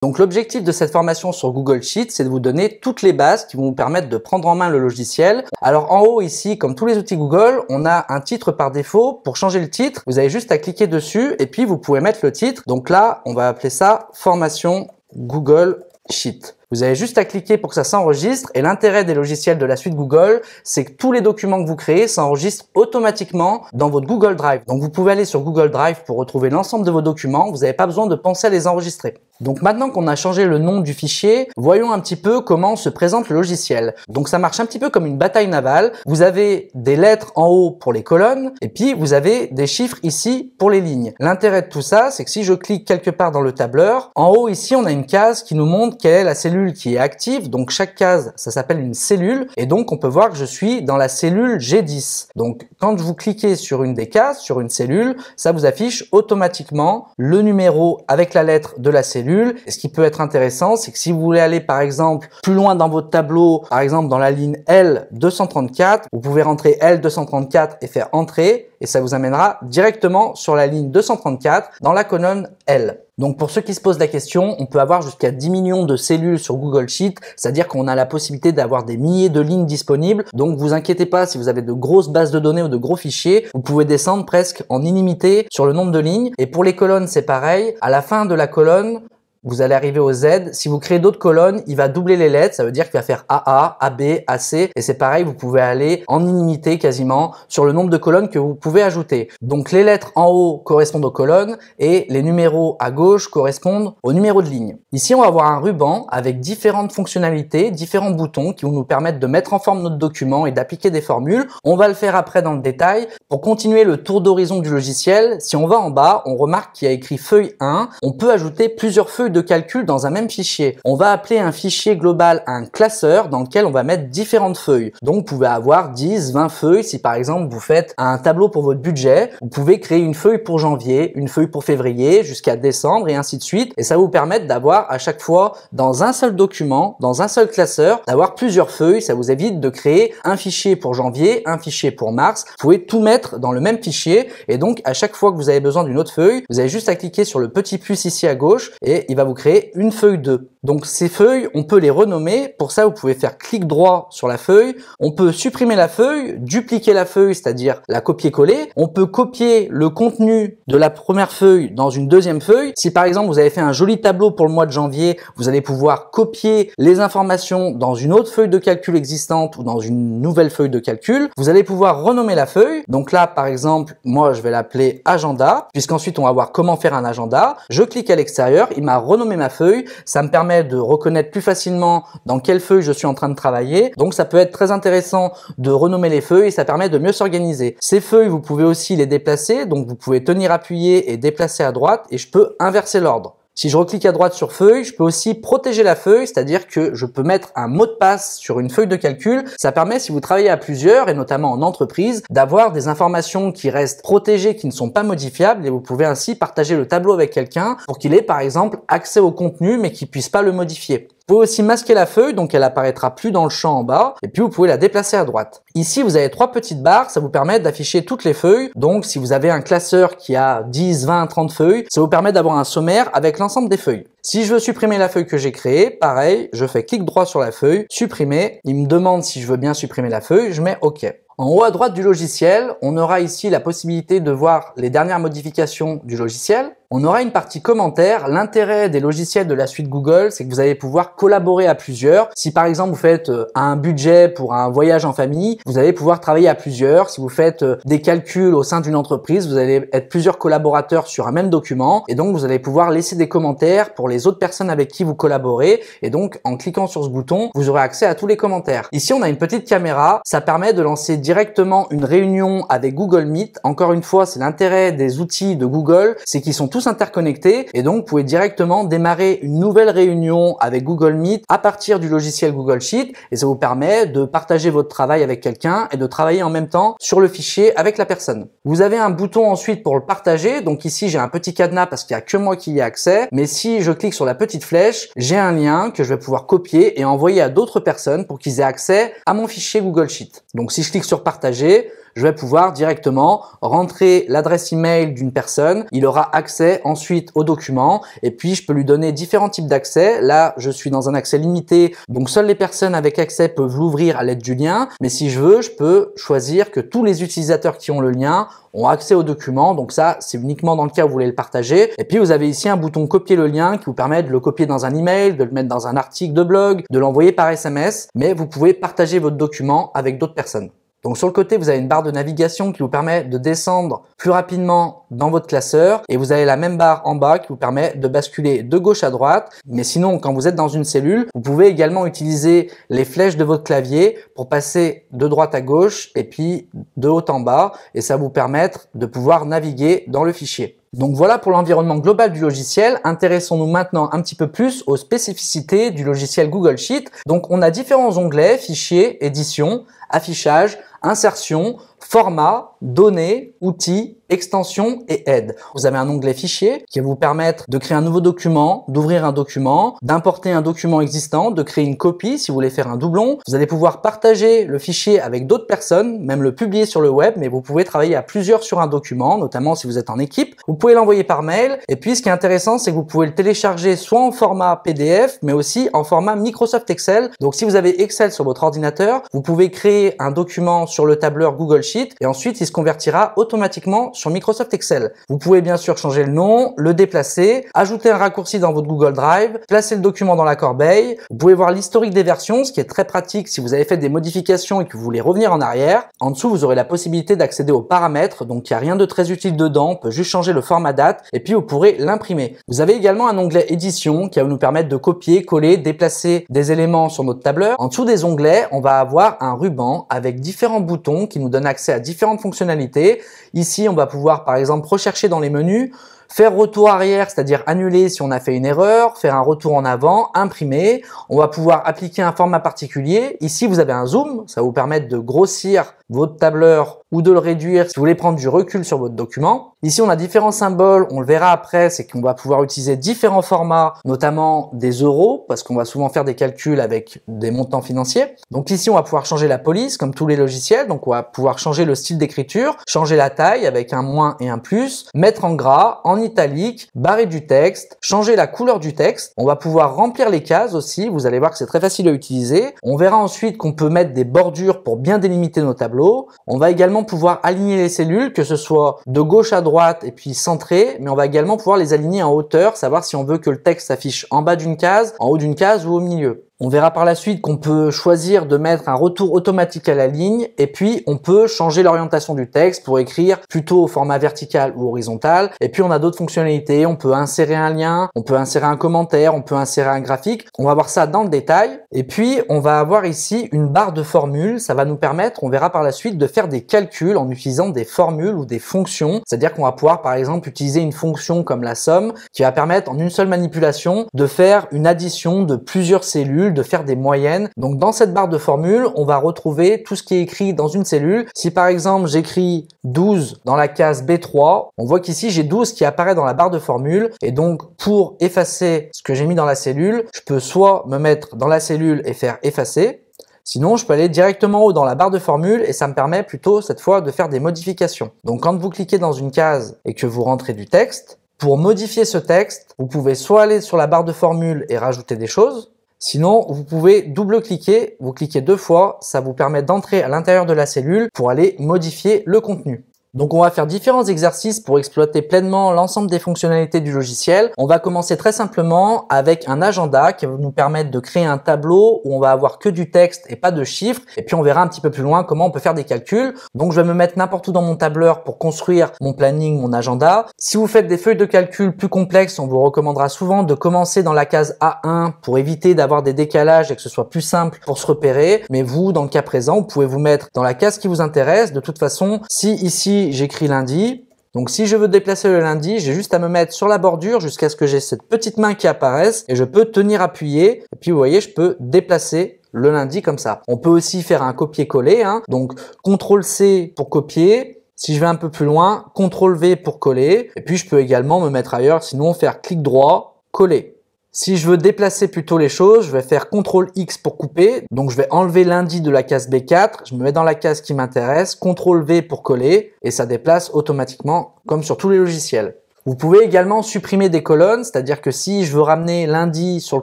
Donc l'objectif de cette formation sur Google Sheets, c'est de vous donner toutes les bases qui vont vous permettre de prendre en main le logiciel. Alors en haut ici, comme tous les outils Google, on a un titre par défaut. Pour changer le titre, vous avez juste à cliquer dessus et puis vous pouvez mettre le titre. Donc là, on va appeler ça formation Google Sheets. Vous avez juste à cliquer pour que ça s'enregistre et l'intérêt des logiciels de la suite Google, c'est que tous les documents que vous créez s'enregistrent automatiquement dans votre Google Drive. Donc vous pouvez aller sur Google Drive pour retrouver l'ensemble de vos documents, vous n'avez pas besoin de penser à les enregistrer. Donc maintenant qu'on a changé le nom du fichier, voyons un petit peu comment se présente le logiciel. Donc ça marche un petit peu comme une bataille navale. Vous avez des lettres en haut pour les colonnes et puis vous avez des chiffres ici pour les lignes. L'intérêt de tout ça, c'est que si je clique quelque part dans le tableur, en haut ici on a une case qui nous montre quelle est la cellule qui est active. Donc chaque case, ça s'appelle une cellule et donc on peut voir que je suis dans la cellule G10. Donc quand vous cliquez sur une des cases, sur une cellule, ça vous affiche automatiquement le numéro avec la lettre de la cellule. Et ce qui peut être intéressant, c'est que si vous voulez aller par exemple plus loin dans votre tableau, par exemple dans la ligne L234, vous pouvez rentrer L234 et faire entrer et ça vous amènera directement sur la ligne 234 dans la colonne L. Donc pour ceux qui se posent la question, on peut avoir jusqu'à 10 millions de cellules sur Google Sheets, c'est-à-dire qu'on a la possibilité d'avoir des milliers de lignes disponibles. Donc vous inquiétez pas si vous avez de grosses bases de données ou de gros fichiers, vous pouvez descendre presque en illimité sur le nombre de lignes. Et pour les colonnes, c'est pareil. À la fin de la colonne, vous allez arriver au Z. Si vous créez d'autres colonnes, il va doubler les lettres. Ça veut dire qu'il va faire AA, AB, AC. Et c'est pareil, vous pouvez aller en illimité quasiment sur le nombre de colonnes que vous pouvez ajouter. Donc les lettres en haut correspondent aux colonnes et les numéros à gauche correspondent aux numéros de ligne. Ici, on va avoir un ruban avec différentes fonctionnalités, différents boutons qui vont nous permettre de mettre en forme notre document et d'appliquer des formules. On va le faire après dans le détail. Pour continuer le tour d'horizon du logiciel, si on va en bas, on remarque qu'il y a écrit feuille 1. On peut ajouter plusieurs feuilles de calcul dans un même fichier. On va appeler un fichier global un classeur dans lequel on va mettre différentes feuilles. Donc vous pouvez avoir 10, 20 feuilles. Si par exemple vous faites un tableau pour votre budget, vous pouvez créer une feuille pour janvier, une feuille pour février jusqu'à décembre et ainsi de suite. Et ça va vous permettre d'avoir à chaque fois dans un seul document, dans un seul classeur, d'avoir plusieurs feuilles. Ça vous évite de créer un fichier pour janvier, un fichier pour mars. Vous pouvez tout mettre dans le même fichier et donc à chaque fois que vous avez besoin d'une autre feuille, vous avez juste à cliquer sur le petit plus ici à gauche et il va vous créer une feuille 2. Donc ces feuilles, on peut les renommer. Pour ça, vous pouvez faire clic droit sur la feuille. On peut supprimer la feuille, dupliquer la feuille, c'est-à-dire la copier-coller. On peut copier le contenu de la première feuille dans une deuxième feuille. Si par exemple, vous avez fait un joli tableau pour le mois de janvier, vous allez pouvoir copier les informations dans une autre feuille de calcul existante ou dans une nouvelle feuille de calcul. Vous allez pouvoir renommer la feuille. Donc là, par exemple, moi, je vais l'appeler agenda, puisqu'ensuite, on va voir comment faire un agenda. Je clique à l'extérieur, il m'a renommé ma feuille. Ça me permet de reconnaître plus facilement dans quelle feuille je suis en train de travailler. Donc ça peut être très intéressant de renommer les feuilles et ça permet de mieux s'organiser. Ces feuilles, vous pouvez aussi les déplacer. Donc vous pouvez tenir appuyé et déplacer à droite et je peux inverser l'ordre. Si je reclique à droite sur feuille, je peux aussi protéger la feuille, c'est-à-dire que je peux mettre un mot de passe sur une feuille de calcul. Ça permet, si vous travaillez à plusieurs, et notamment en entreprise, d'avoir des informations qui restent protégées, qui ne sont pas modifiables, et vous pouvez ainsi partager le tableau avec quelqu'un pour qu'il ait, par exemple, accès au contenu, mais qu'il puisse pas le modifier. Vous pouvez aussi masquer la feuille, donc elle apparaîtra plus dans le champ en bas, et puis vous pouvez la déplacer à droite. Ici, vous avez 3 petites barres, ça vous permet d'afficher toutes les feuilles. Donc, si vous avez un classeur qui a 10, 20, 30 feuilles, ça vous permet d'avoir un sommaire avec l'ensemble des feuilles. Si je veux supprimer la feuille que j'ai créée, pareil, je fais clic droit sur la feuille, supprimer. Il me demande si je veux bien supprimer la feuille, je mets OK. En haut à droite du logiciel, on aura ici la possibilité de voir les dernières modifications du logiciel. On aura une partie commentaires. L'intérêt des logiciels de la suite Google, c'est que vous allez pouvoir collaborer à plusieurs. Si par exemple vous faites un budget pour un voyage en famille, vous allez pouvoir travailler à plusieurs. Si vous faites des calculs au sein d'une entreprise, vous allez être plusieurs collaborateurs sur un même document et donc vous allez pouvoir laisser des commentaires pour les autres personnes avec qui vous collaborez et donc en cliquant sur ce bouton, vous aurez accès à tous les commentaires. Ici, on a une petite caméra. Ça permet de lancer directement une réunion avec Google Meet. Encore une fois, c'est l'intérêt des outils de Google, c'est qu'ils sont tous interconnectés et donc vous pouvez directement démarrer une nouvelle réunion avec Google Meet à partir du logiciel Google Sheet et ça vous permet de partager votre travail avec quelqu'un et de travailler en même temps sur le fichier avec la personne. Vous avez un bouton ensuite pour le partager. Donc ici, j'ai un petit cadenas parce qu'il n'y a que moi qui y ai accès. Mais si je clique sur la petite flèche, j'ai un lien que je vais pouvoir copier et envoyer à d'autres personnes pour qu'ils aient accès à mon fichier Google Sheet. Donc si je clique sur partager, je vais pouvoir directement rentrer l'adresse email d'une personne. Il aura accès ensuite au document et puis je peux lui donner différents types d'accès. Là, je suis dans un accès limité, donc seules les personnes avec accès peuvent l'ouvrir à l'aide du lien. Mais si je veux, je peux choisir que tous les utilisateurs qui ont le lien ont accès au document. Donc ça, c'est uniquement dans le cas où vous voulez le partager. Et puis, vous avez ici un bouton copier le lien qui vous permet de le copier dans un email, de le mettre dans un article de blog, de l'envoyer par SMS. Mais vous pouvez partager votre document avec d'autres personnes. Donc sur le côté, vous avez une barre de navigation qui vous permet de descendre plus rapidement dans votre classeur et vous avez la même barre en bas qui vous permet de basculer de gauche à droite. Mais sinon, quand vous êtes dans une cellule, vous pouvez également utiliser les flèches de votre clavier pour passer de droite à gauche et puis de haut en bas et ça va vous permettre de pouvoir naviguer dans le fichier. Donc voilà pour l'environnement global du logiciel. Intéressons-nous maintenant un petit peu plus aux spécificités du logiciel Google Sheet. Donc on a différents onglets, fichiers, édition, affichage, insertion, format, données, outils, extensions et aide. Vous avez un onglet fichier qui va vous permettre de créer un nouveau document, d'ouvrir un document, d'importer un document existant, de créer une copie si vous voulez faire un doublon. Vous allez pouvoir partager le fichier avec d'autres personnes, même le publier sur le web, mais vous pouvez travailler à plusieurs sur un document, notamment si vous êtes en équipe. Vous pouvez l'envoyer par mail et puis ce qui est intéressant, c'est que vous pouvez le télécharger soit en format PDF, mais aussi en format Microsoft Excel. Donc si vous avez Excel sur votre ordinateur, vous pouvez créer un document sur le tableur Google Sheet et ensuite il se convertira automatiquement sur Microsoft Excel. Vous pouvez bien sûr changer le nom, le déplacer, ajouter un raccourci dans votre Google Drive, placer le document dans la corbeille. Vous pouvez voir l'historique des versions, ce qui est très pratique si vous avez fait des modifications et que vous voulez revenir en arrière. En dessous, vous aurez la possibilité d'accéder aux paramètres, donc il n'y a rien de très utile dedans, on peut juste changer le format date et puis vous pourrez l'imprimer. Vous avez également un onglet édition qui va nous permettre de copier, coller, déplacer des éléments sur notre tableur. En dessous des onglets, on va avoir un ruban avec différents boutons qui nous donnent accès à différentes fonctionnalités. Ici, on va pouvoir par exemple rechercher dans les menus, faire retour arrière, c'est-à-dire annuler si on a fait une erreur, faire un retour en avant, imprimer. On va pouvoir appliquer un format particulier. Ici, vous avez un zoom, ça va vous permettre de grossir votre tableur ou de le réduire si vous voulez prendre du recul sur votre document. Ici, on a différents symboles, on le verra après, c'est qu'on va pouvoir utiliser différents formats, notamment des euros, parce qu'on va souvent faire des calculs avec des montants financiers. Donc ici, on va pouvoir changer la police, comme tous les logiciels, donc on va pouvoir changer le style d'écriture, changer la taille avec un moins et un plus, mettre en gras, en italique, barrer du texte, changer la couleur du texte. On va pouvoir remplir les cases aussi, vous allez voir que c'est très facile à utiliser. On verra ensuite qu'on peut mettre des bordures pour bien délimiter nos tableaux. On va également pouvoir aligner les cellules, que ce soit de gauche à droite et puis centré, mais on va également pouvoir les aligner en hauteur, savoir si on veut que le texte s'affiche en bas d'une case, en haut d'une case ou au milieu. On verra par la suite qu'on peut choisir de mettre un retour automatique à la ligne et puis on peut changer l'orientation du texte pour écrire plutôt au format vertical ou horizontal. Et puis on a d'autres fonctionnalités, on peut insérer un lien, on peut insérer un commentaire, on peut insérer un graphique. On va voir ça dans le détail. Et puis on va avoir ici une barre de formules. Ça va nous permettre, on verra par la suite, de faire des calculs en utilisant des formules ou des fonctions. C'est-à-dire qu'on va pouvoir par exemple utiliser une fonction comme la somme qui va permettre en une seule manipulation de faire une addition de plusieurs cellules, de faire des moyennes. Donc dans cette barre de formules, on va retrouver tout ce qui est écrit dans une cellule. Si par exemple j'écris 12 dans la case B3, on voit qu'ici j'ai 12 qui apparaît dans la barre de formule et donc pour effacer ce que j'ai mis dans la cellule, je peux soit me mettre dans la cellule et faire effacer, sinon je peux aller directement haut dans la barre de formule et ça me permet plutôt cette fois de faire des modifications. Donc quand vous cliquez dans une case et que vous rentrez du texte, pour modifier ce texte, vous pouvez soit aller sur la barre de formule et rajouter des choses, sinon, vous pouvez double-cliquer, vous cliquez 2 fois, ça vous permet d'entrer à l'intérieur de la cellule pour aller modifier le contenu. Donc on va faire différents exercices pour exploiter pleinement l'ensemble des fonctionnalités du logiciel. On va commencer très simplement avec un agenda qui va nous permettre de créer un tableau où on va avoir que du texte et pas de chiffres. Et puis on verra un petit peu plus loin comment on peut faire des calculs. Donc je vais me mettre n'importe où dans mon tableur pour construire mon planning, mon agenda. Si vous faites des feuilles de calcul plus complexes, on vous recommandera souvent de commencer dans la case A1 pour éviter d'avoir des décalages et que ce soit plus simple pour se repérer. Mais vous, dans le cas présent, vous pouvez vous mettre dans la case qui vous intéresse. De toute façon, si ici j'écris lundi, donc si je veux déplacer le lundi, j'ai juste à me mettre sur la bordure jusqu'à ce que j'ai cette petite main qui apparaisse et je peux tenir appuyé et puis vous voyez, je peux déplacer le lundi comme ça. On peut aussi faire un copier-coller, donc CTRL-C pour copier. Si je vais un peu plus loin, CTRL-V pour coller et puis je peux également me mettre ailleurs, sinon faire clic droit, coller. Si je veux déplacer plutôt les choses, je vais faire CTRL X pour couper. Donc je vais enlever lundi de la case B4, je me mets dans la case qui m'intéresse, CTRL V pour coller et ça déplace automatiquement comme sur tous les logiciels. Vous pouvez également supprimer des colonnes, c'est-à-dire que si je veux ramener lundi sur le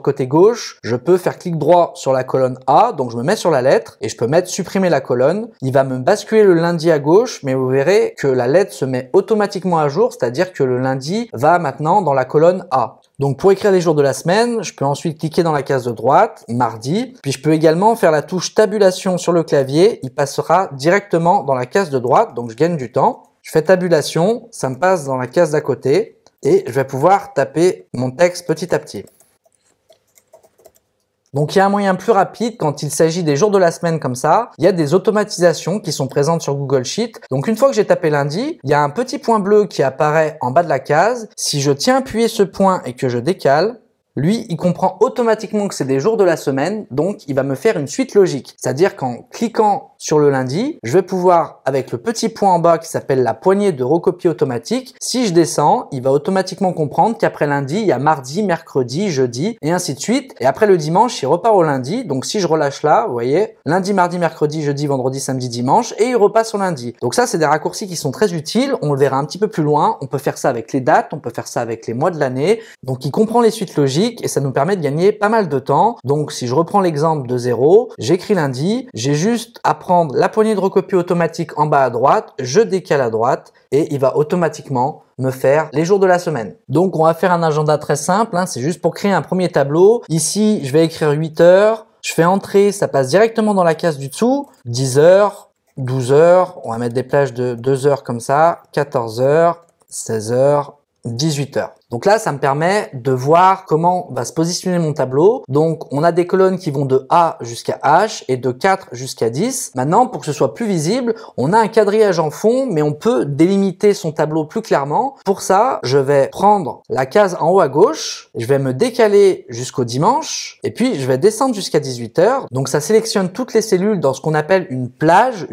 côté gauche, je peux faire clic droit sur la colonne A, donc je me mets sur la lettre et je peux mettre supprimer la colonne. Il va me basculer le lundi à gauche, mais vous verrez que la lettre se met automatiquement à jour, c'est-à-dire que le lundi va maintenant dans la colonne A. Donc pour écrire les jours de la semaine, je peux ensuite cliquer dans la case de droite, mardi, puis je peux également faire la touche tabulation sur le clavier, il passera directement dans la case de droite, donc je gagne du temps. Je fais tabulation, ça me passe dans la case d'à côté et je vais pouvoir taper mon texte petit à petit. Donc il y a un moyen plus rapide quand il s'agit des jours de la semaine comme ça. Il y a des automatisations qui sont présentes sur Google Sheet. Donc une fois que j'ai tapé lundi, il y a un petit point bleu qui apparaît en bas de la case. Si je tiens appuyé ce point et que je décale, lui, il comprend automatiquement que c'est des jours de la semaine, donc il va me faire une suite logique. C'est-à-dire qu'en cliquant sur le lundi, je vais pouvoir, avec le petit point en bas qui s'appelle la poignée de recopie automatique, si je descends, il va automatiquement comprendre qu'après lundi, il y a mardi, mercredi, jeudi, et ainsi de suite. Et après le dimanche, il repart au lundi. Donc si je relâche là, vous voyez, lundi, mardi, mercredi, jeudi, vendredi, samedi, dimanche, et il repasse au lundi. Donc ça, c'est des raccourcis qui sont très utiles. On le verra un petit peu plus loin. On peut faire ça avec les dates, on peut faire ça avec les mois de l'année. Donc il comprend les suites logiques et ça nous permet de gagner pas mal de temps. Donc si je reprends l'exemple de 0, j'écris lundi, j'ai juste à prendre la poignée de recopie automatique en bas à droite, je décale à droite et il va automatiquement me faire les jours de la semaine. Donc on va faire un agenda très simple, hein, c'est juste pour créer un premier tableau. Ici, je vais écrire 8 heures, je fais entrer, ça passe directement dans la case du dessous, 10 heures, 12 heures, on va mettre des plages de 2 heures comme ça, 14 heures, 16 heures, 18 heures. Donc là, ça me permet de voir comment va se positionner mon tableau. Donc, on a des colonnes qui vont de A jusqu'à H et de 4 jusqu'à 10. Maintenant, pour que ce soit plus visible, on a un quadrillage en fond, mais on peut délimiter son tableau plus clairement. Pour ça, je vais prendre la case en haut à gauche, je vais me décaler jusqu'au dimanche, et puis je vais descendre jusqu'à 18 heures. Donc, ça sélectionne toutes les cellules dans ce qu'on appelle une plage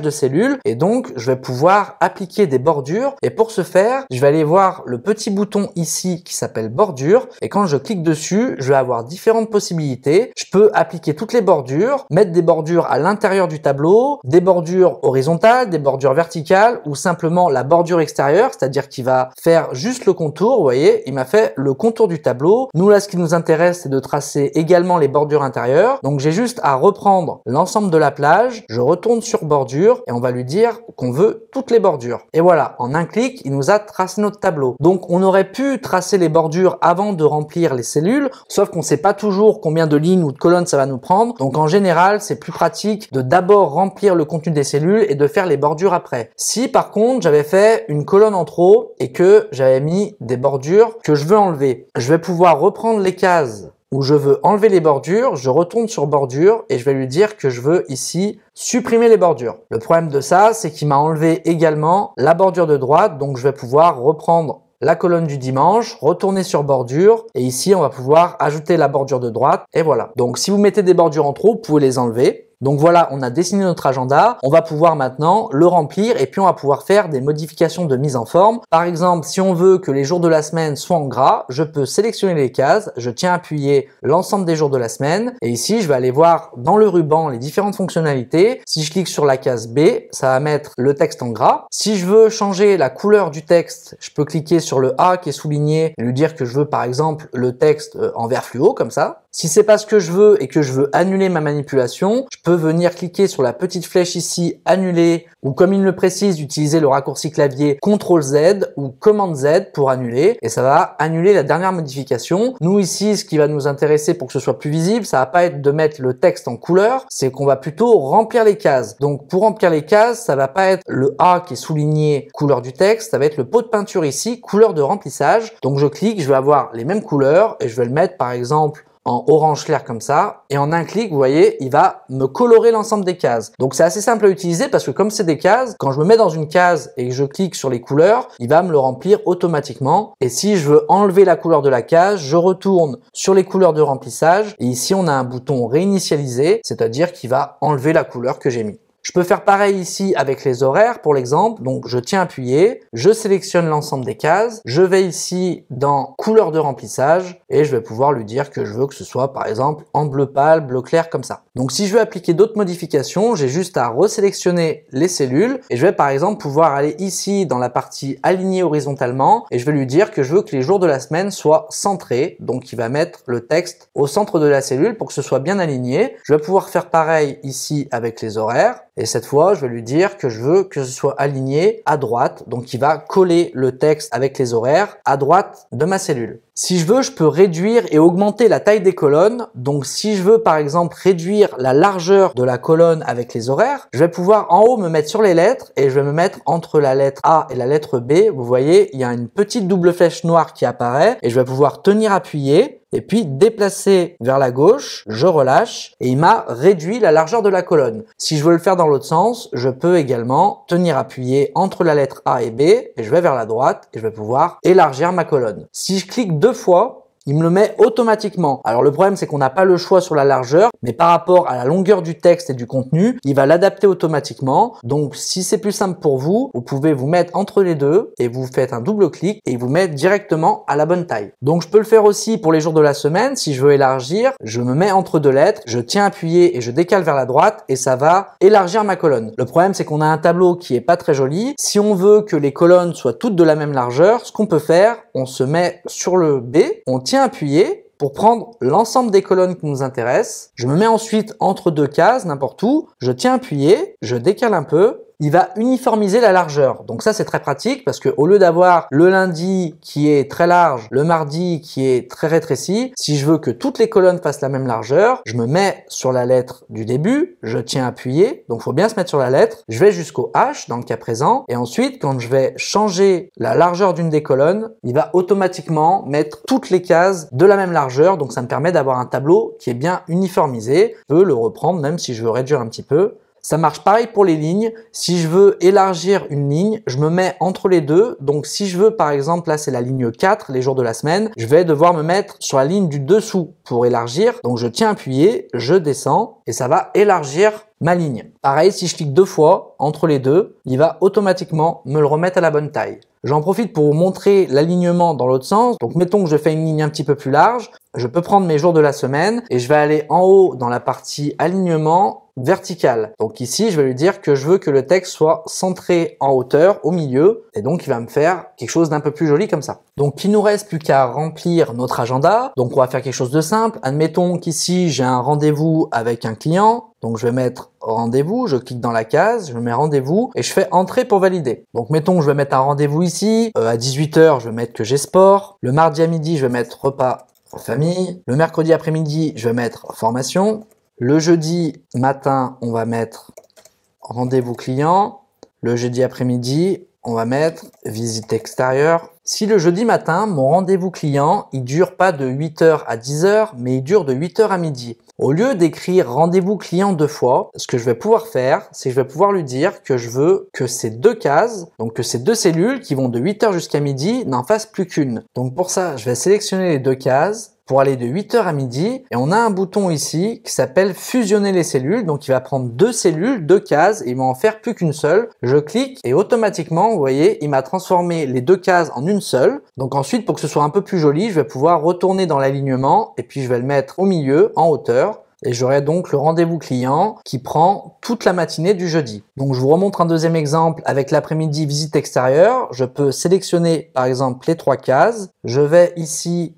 de cellules. Et donc, je vais pouvoir appliquer des bordures. Et pour ce faire, je vais aller voir le petit bouton ici qui s'appelle bordure et quand je clique dessus, je vais avoir différentes possibilités. Je peux appliquer toutes les bordures, mettre des bordures à l'intérieur du tableau, des bordures horizontales, des bordures verticales ou simplement la bordure extérieure, c'est-à-dire qu'il va faire juste le contour. Vous voyez, il m'a fait le contour du tableau. Nous là, ce qui nous intéresse, c'est de tracer également les bordures intérieures. Donc j'ai juste à reprendre l'ensemble de la plage, je retourne sur bordure et on va lui dire qu'on veut toutes les bordures. Et voilà, en un clic, il nous a tracé notre tableau. Donc on aurait pu tracer les bordures avant de remplir les cellules, sauf qu'on ne sait pas toujours combien de lignes ou de colonnes ça va nous prendre. Donc en général, c'est plus pratique de d'abord remplir le contenu des cellules et de faire les bordures après. Si par contre, j'avais fait une colonne en trop et que j'avais mis des bordures que je veux enlever, je vais pouvoir reprendre les cases où je veux enlever les bordures, je retourne sur bordure et je vais lui dire que je veux ici supprimer les bordures. Le problème de ça, c'est qu'il m'a enlevé également la bordure de droite, donc je vais pouvoir reprendre la colonne du dimanche, retourner sur bordure et ici on va pouvoir ajouter la bordure de droite et voilà. Donc si vous mettez des bordures en trop, vous pouvez les enlever. Donc voilà, on a dessiné notre agenda, on va pouvoir maintenant le remplir et puis on va pouvoir faire des modifications de mise en forme. Par exemple, si on veut que les jours de la semaine soient en gras, je peux sélectionner les cases, je tiens à appuyer l'ensemble des jours de la semaine et ici je vais aller voir dans le ruban les différentes fonctionnalités. Si je clique sur la case B, ça va mettre le texte en gras. Si je veux changer la couleur du texte, je peux cliquer sur le A qui est souligné et lui dire que je veux par exemple le texte en vert fluo comme ça. Si c'est pas ce que je veux et que je veux annuler ma manipulation, je peux venir cliquer sur la petite flèche ici, annuler, ou comme il le précise, utiliser le raccourci clavier CTRL Z ou Commande Z pour annuler, et ça va annuler la dernière modification. Nous ici, ce qui va nous intéresser pour que ce soit plus visible, ça va pas être de mettre le texte en couleur, c'est qu'on va plutôt remplir les cases. Donc pour remplir les cases, ça va pas être le A qui est souligné couleur du texte, ça va être le pot de peinture ici, couleur de remplissage. Donc je clique, je vais avoir les mêmes couleurs et je vais le mettre par exemple en orange clair comme ça, et en un clic, vous voyez, il va me colorer l'ensemble des cases. Donc c'est assez simple à utiliser parce que comme c'est des cases, quand je me mets dans une case et que je clique sur les couleurs, il va me le remplir automatiquement. Et si je veux enlever la couleur de la case, je retourne sur les couleurs de remplissage et ici on a un bouton réinitialiser, c'est-à-dire qu'il va enlever la couleur que j'ai mis. Je peux faire pareil ici avec les horaires pour l'exemple. Donc je tiens appuyé, je sélectionne l'ensemble des cases, je vais ici dans couleur de remplissage et je vais pouvoir lui dire que je veux que ce soit par exemple en bleu pâle, bleu clair comme ça. Donc si je veux appliquer d'autres modifications, j'ai juste à resélectionner les cellules et je vais par exemple pouvoir aller ici dans la partie aligner horizontalement et je vais lui dire que je veux que les jours de la semaine soient centrés. Donc il va mettre le texte au centre de la cellule pour que ce soit bien aligné. Je vais pouvoir faire pareil ici avec les horaires. Et cette fois, je vais lui dire que je veux que ce soit aligné à droite. Donc, il va coller le texte avec les horaires à droite de ma cellule. Si je veux, je peux réduire et augmenter la taille des colonnes. Donc, si je veux, par exemple, réduire la largeur de la colonne avec les horaires, je vais pouvoir en haut me mettre sur les lettres et je vais me mettre entre la lettre A et la lettre B. Vous voyez, il y a une petite double flèche noire qui apparaît et je vais pouvoir tenir appuyé. Et puis déplacer vers la gauche, je relâche et il m'a réduit la largeur de la colonne. Si je veux le faire dans l'autre sens, je peux également tenir appuyé entre la lettre A et B et je vais vers la droite et je vais pouvoir élargir ma colonne. Si je clique 2 fois, il me le met automatiquement. Alors le problème c'est qu'on n'a pas le choix sur la largeur, mais par rapport à la longueur du texte et du contenu, il va l'adapter automatiquement. Donc si c'est plus simple pour vous, vous pouvez vous mettre entre les deux et vous faites un double clic et il vous met directement à la bonne taille. Donc je peux le faire aussi pour les jours de la semaine. Si je veux élargir, je me mets entre 2 lettres, je tiens appuyé et je décale vers la droite et ça va élargir ma colonne. Le problème c'est qu'on a un tableau qui est pas très joli. Si on veut que les colonnes soient toutes de la même largeur, ce qu'on peut faire, on se met sur le B, on tient appuyé pour prendre l'ensemble des colonnes qui nous intéressent. Je me mets ensuite entre 2 cases, n'importe où. Je tiens appuyé, je décale un peu. Il va uniformiser la largeur. Donc ça, c'est très pratique parce que au lieu d'avoir le lundi qui est très large, le mardi qui est très rétréci, si je veux que toutes les colonnes fassent la même largeur, je me mets sur la lettre du début, je tiens appuyé. Donc, il faut bien se mettre sur la lettre. Je vais jusqu'au H dans le cas présent. Et ensuite, quand je vais changer la largeur d'une des colonnes, il va automatiquement mettre toutes les cases de la même largeur. Donc, ça me permet d'avoir un tableau qui est bien uniformisé. Je peux le reprendre même si je veux réduire un petit peu. Ça marche pareil pour les lignes. Si je veux élargir une ligne, je me mets entre les deux. Donc, si je veux, par exemple, là, c'est la ligne 4, les jours de la semaine, je vais devoir me mettre sur la ligne du dessous pour élargir. Donc, je tiens appuyé, je descends et ça va élargir ma ligne. Pareil, si je clique 2 fois entre les deux, il va automatiquement me le remettre à la bonne taille. J'en profite pour vous montrer l'alignement dans l'autre sens. Donc, mettons que je fais une ligne un petit peu plus large. Je peux prendre mes jours de la semaine et je vais aller en haut dans la partie alignement vertical. Donc ici, je vais lui dire que je veux que le texte soit centré en hauteur, au milieu, et donc il va me faire quelque chose d'un peu plus joli comme ça. Donc il nous reste plus qu'à remplir notre agenda. Donc on va faire quelque chose de simple. Admettons qu'ici, j'ai un rendez-vous avec un client. Donc je vais mettre rendez-vous, je clique dans la case, je mets rendez-vous et je fais entrée pour valider. Donc mettons que je vais mettre un rendez-vous ici, à 18 h, je vais mettre que j'ai sport. Le mardi à midi, je vais mettre repas en famille. Le mercredi après-midi, je vais mettre formation. Le jeudi matin, on va mettre rendez-vous client. Le jeudi après-midi, on va mettre visite extérieure. Si le jeudi matin, mon rendez-vous client, il dure pas de 8 h à 10 h, mais il dure de 8 h à midi. Au lieu d'écrire rendez-vous client 2 fois, ce que je vais pouvoir faire, c'est que je vais pouvoir lui dire que je veux que ces 2 cases, donc que ces 2 cellules qui vont de 8 h jusqu'à midi, n'en fassent plus qu'une. Donc pour ça, je vais sélectionner les 2 cases pour aller de 8 h à midi et on a un bouton ici qui s'appelle fusionner les cellules. Donc il va prendre 2 cellules, 2 cases et il va en faire plus qu'une seule. Je clique et automatiquement, vous voyez, il m'a transformé les 2 cases en une seule. Donc ensuite, pour que ce soit un peu plus joli, je vais pouvoir retourner dans l'alignement et puis je vais le mettre au milieu, en hauteur. Et j'aurai donc le rendez-vous client qui prend toute la matinée du jeudi. Donc je vous remontre un deuxième exemple avec l'après-midi visite extérieure. Je peux sélectionner par exemple les 3 cases. Je vais ici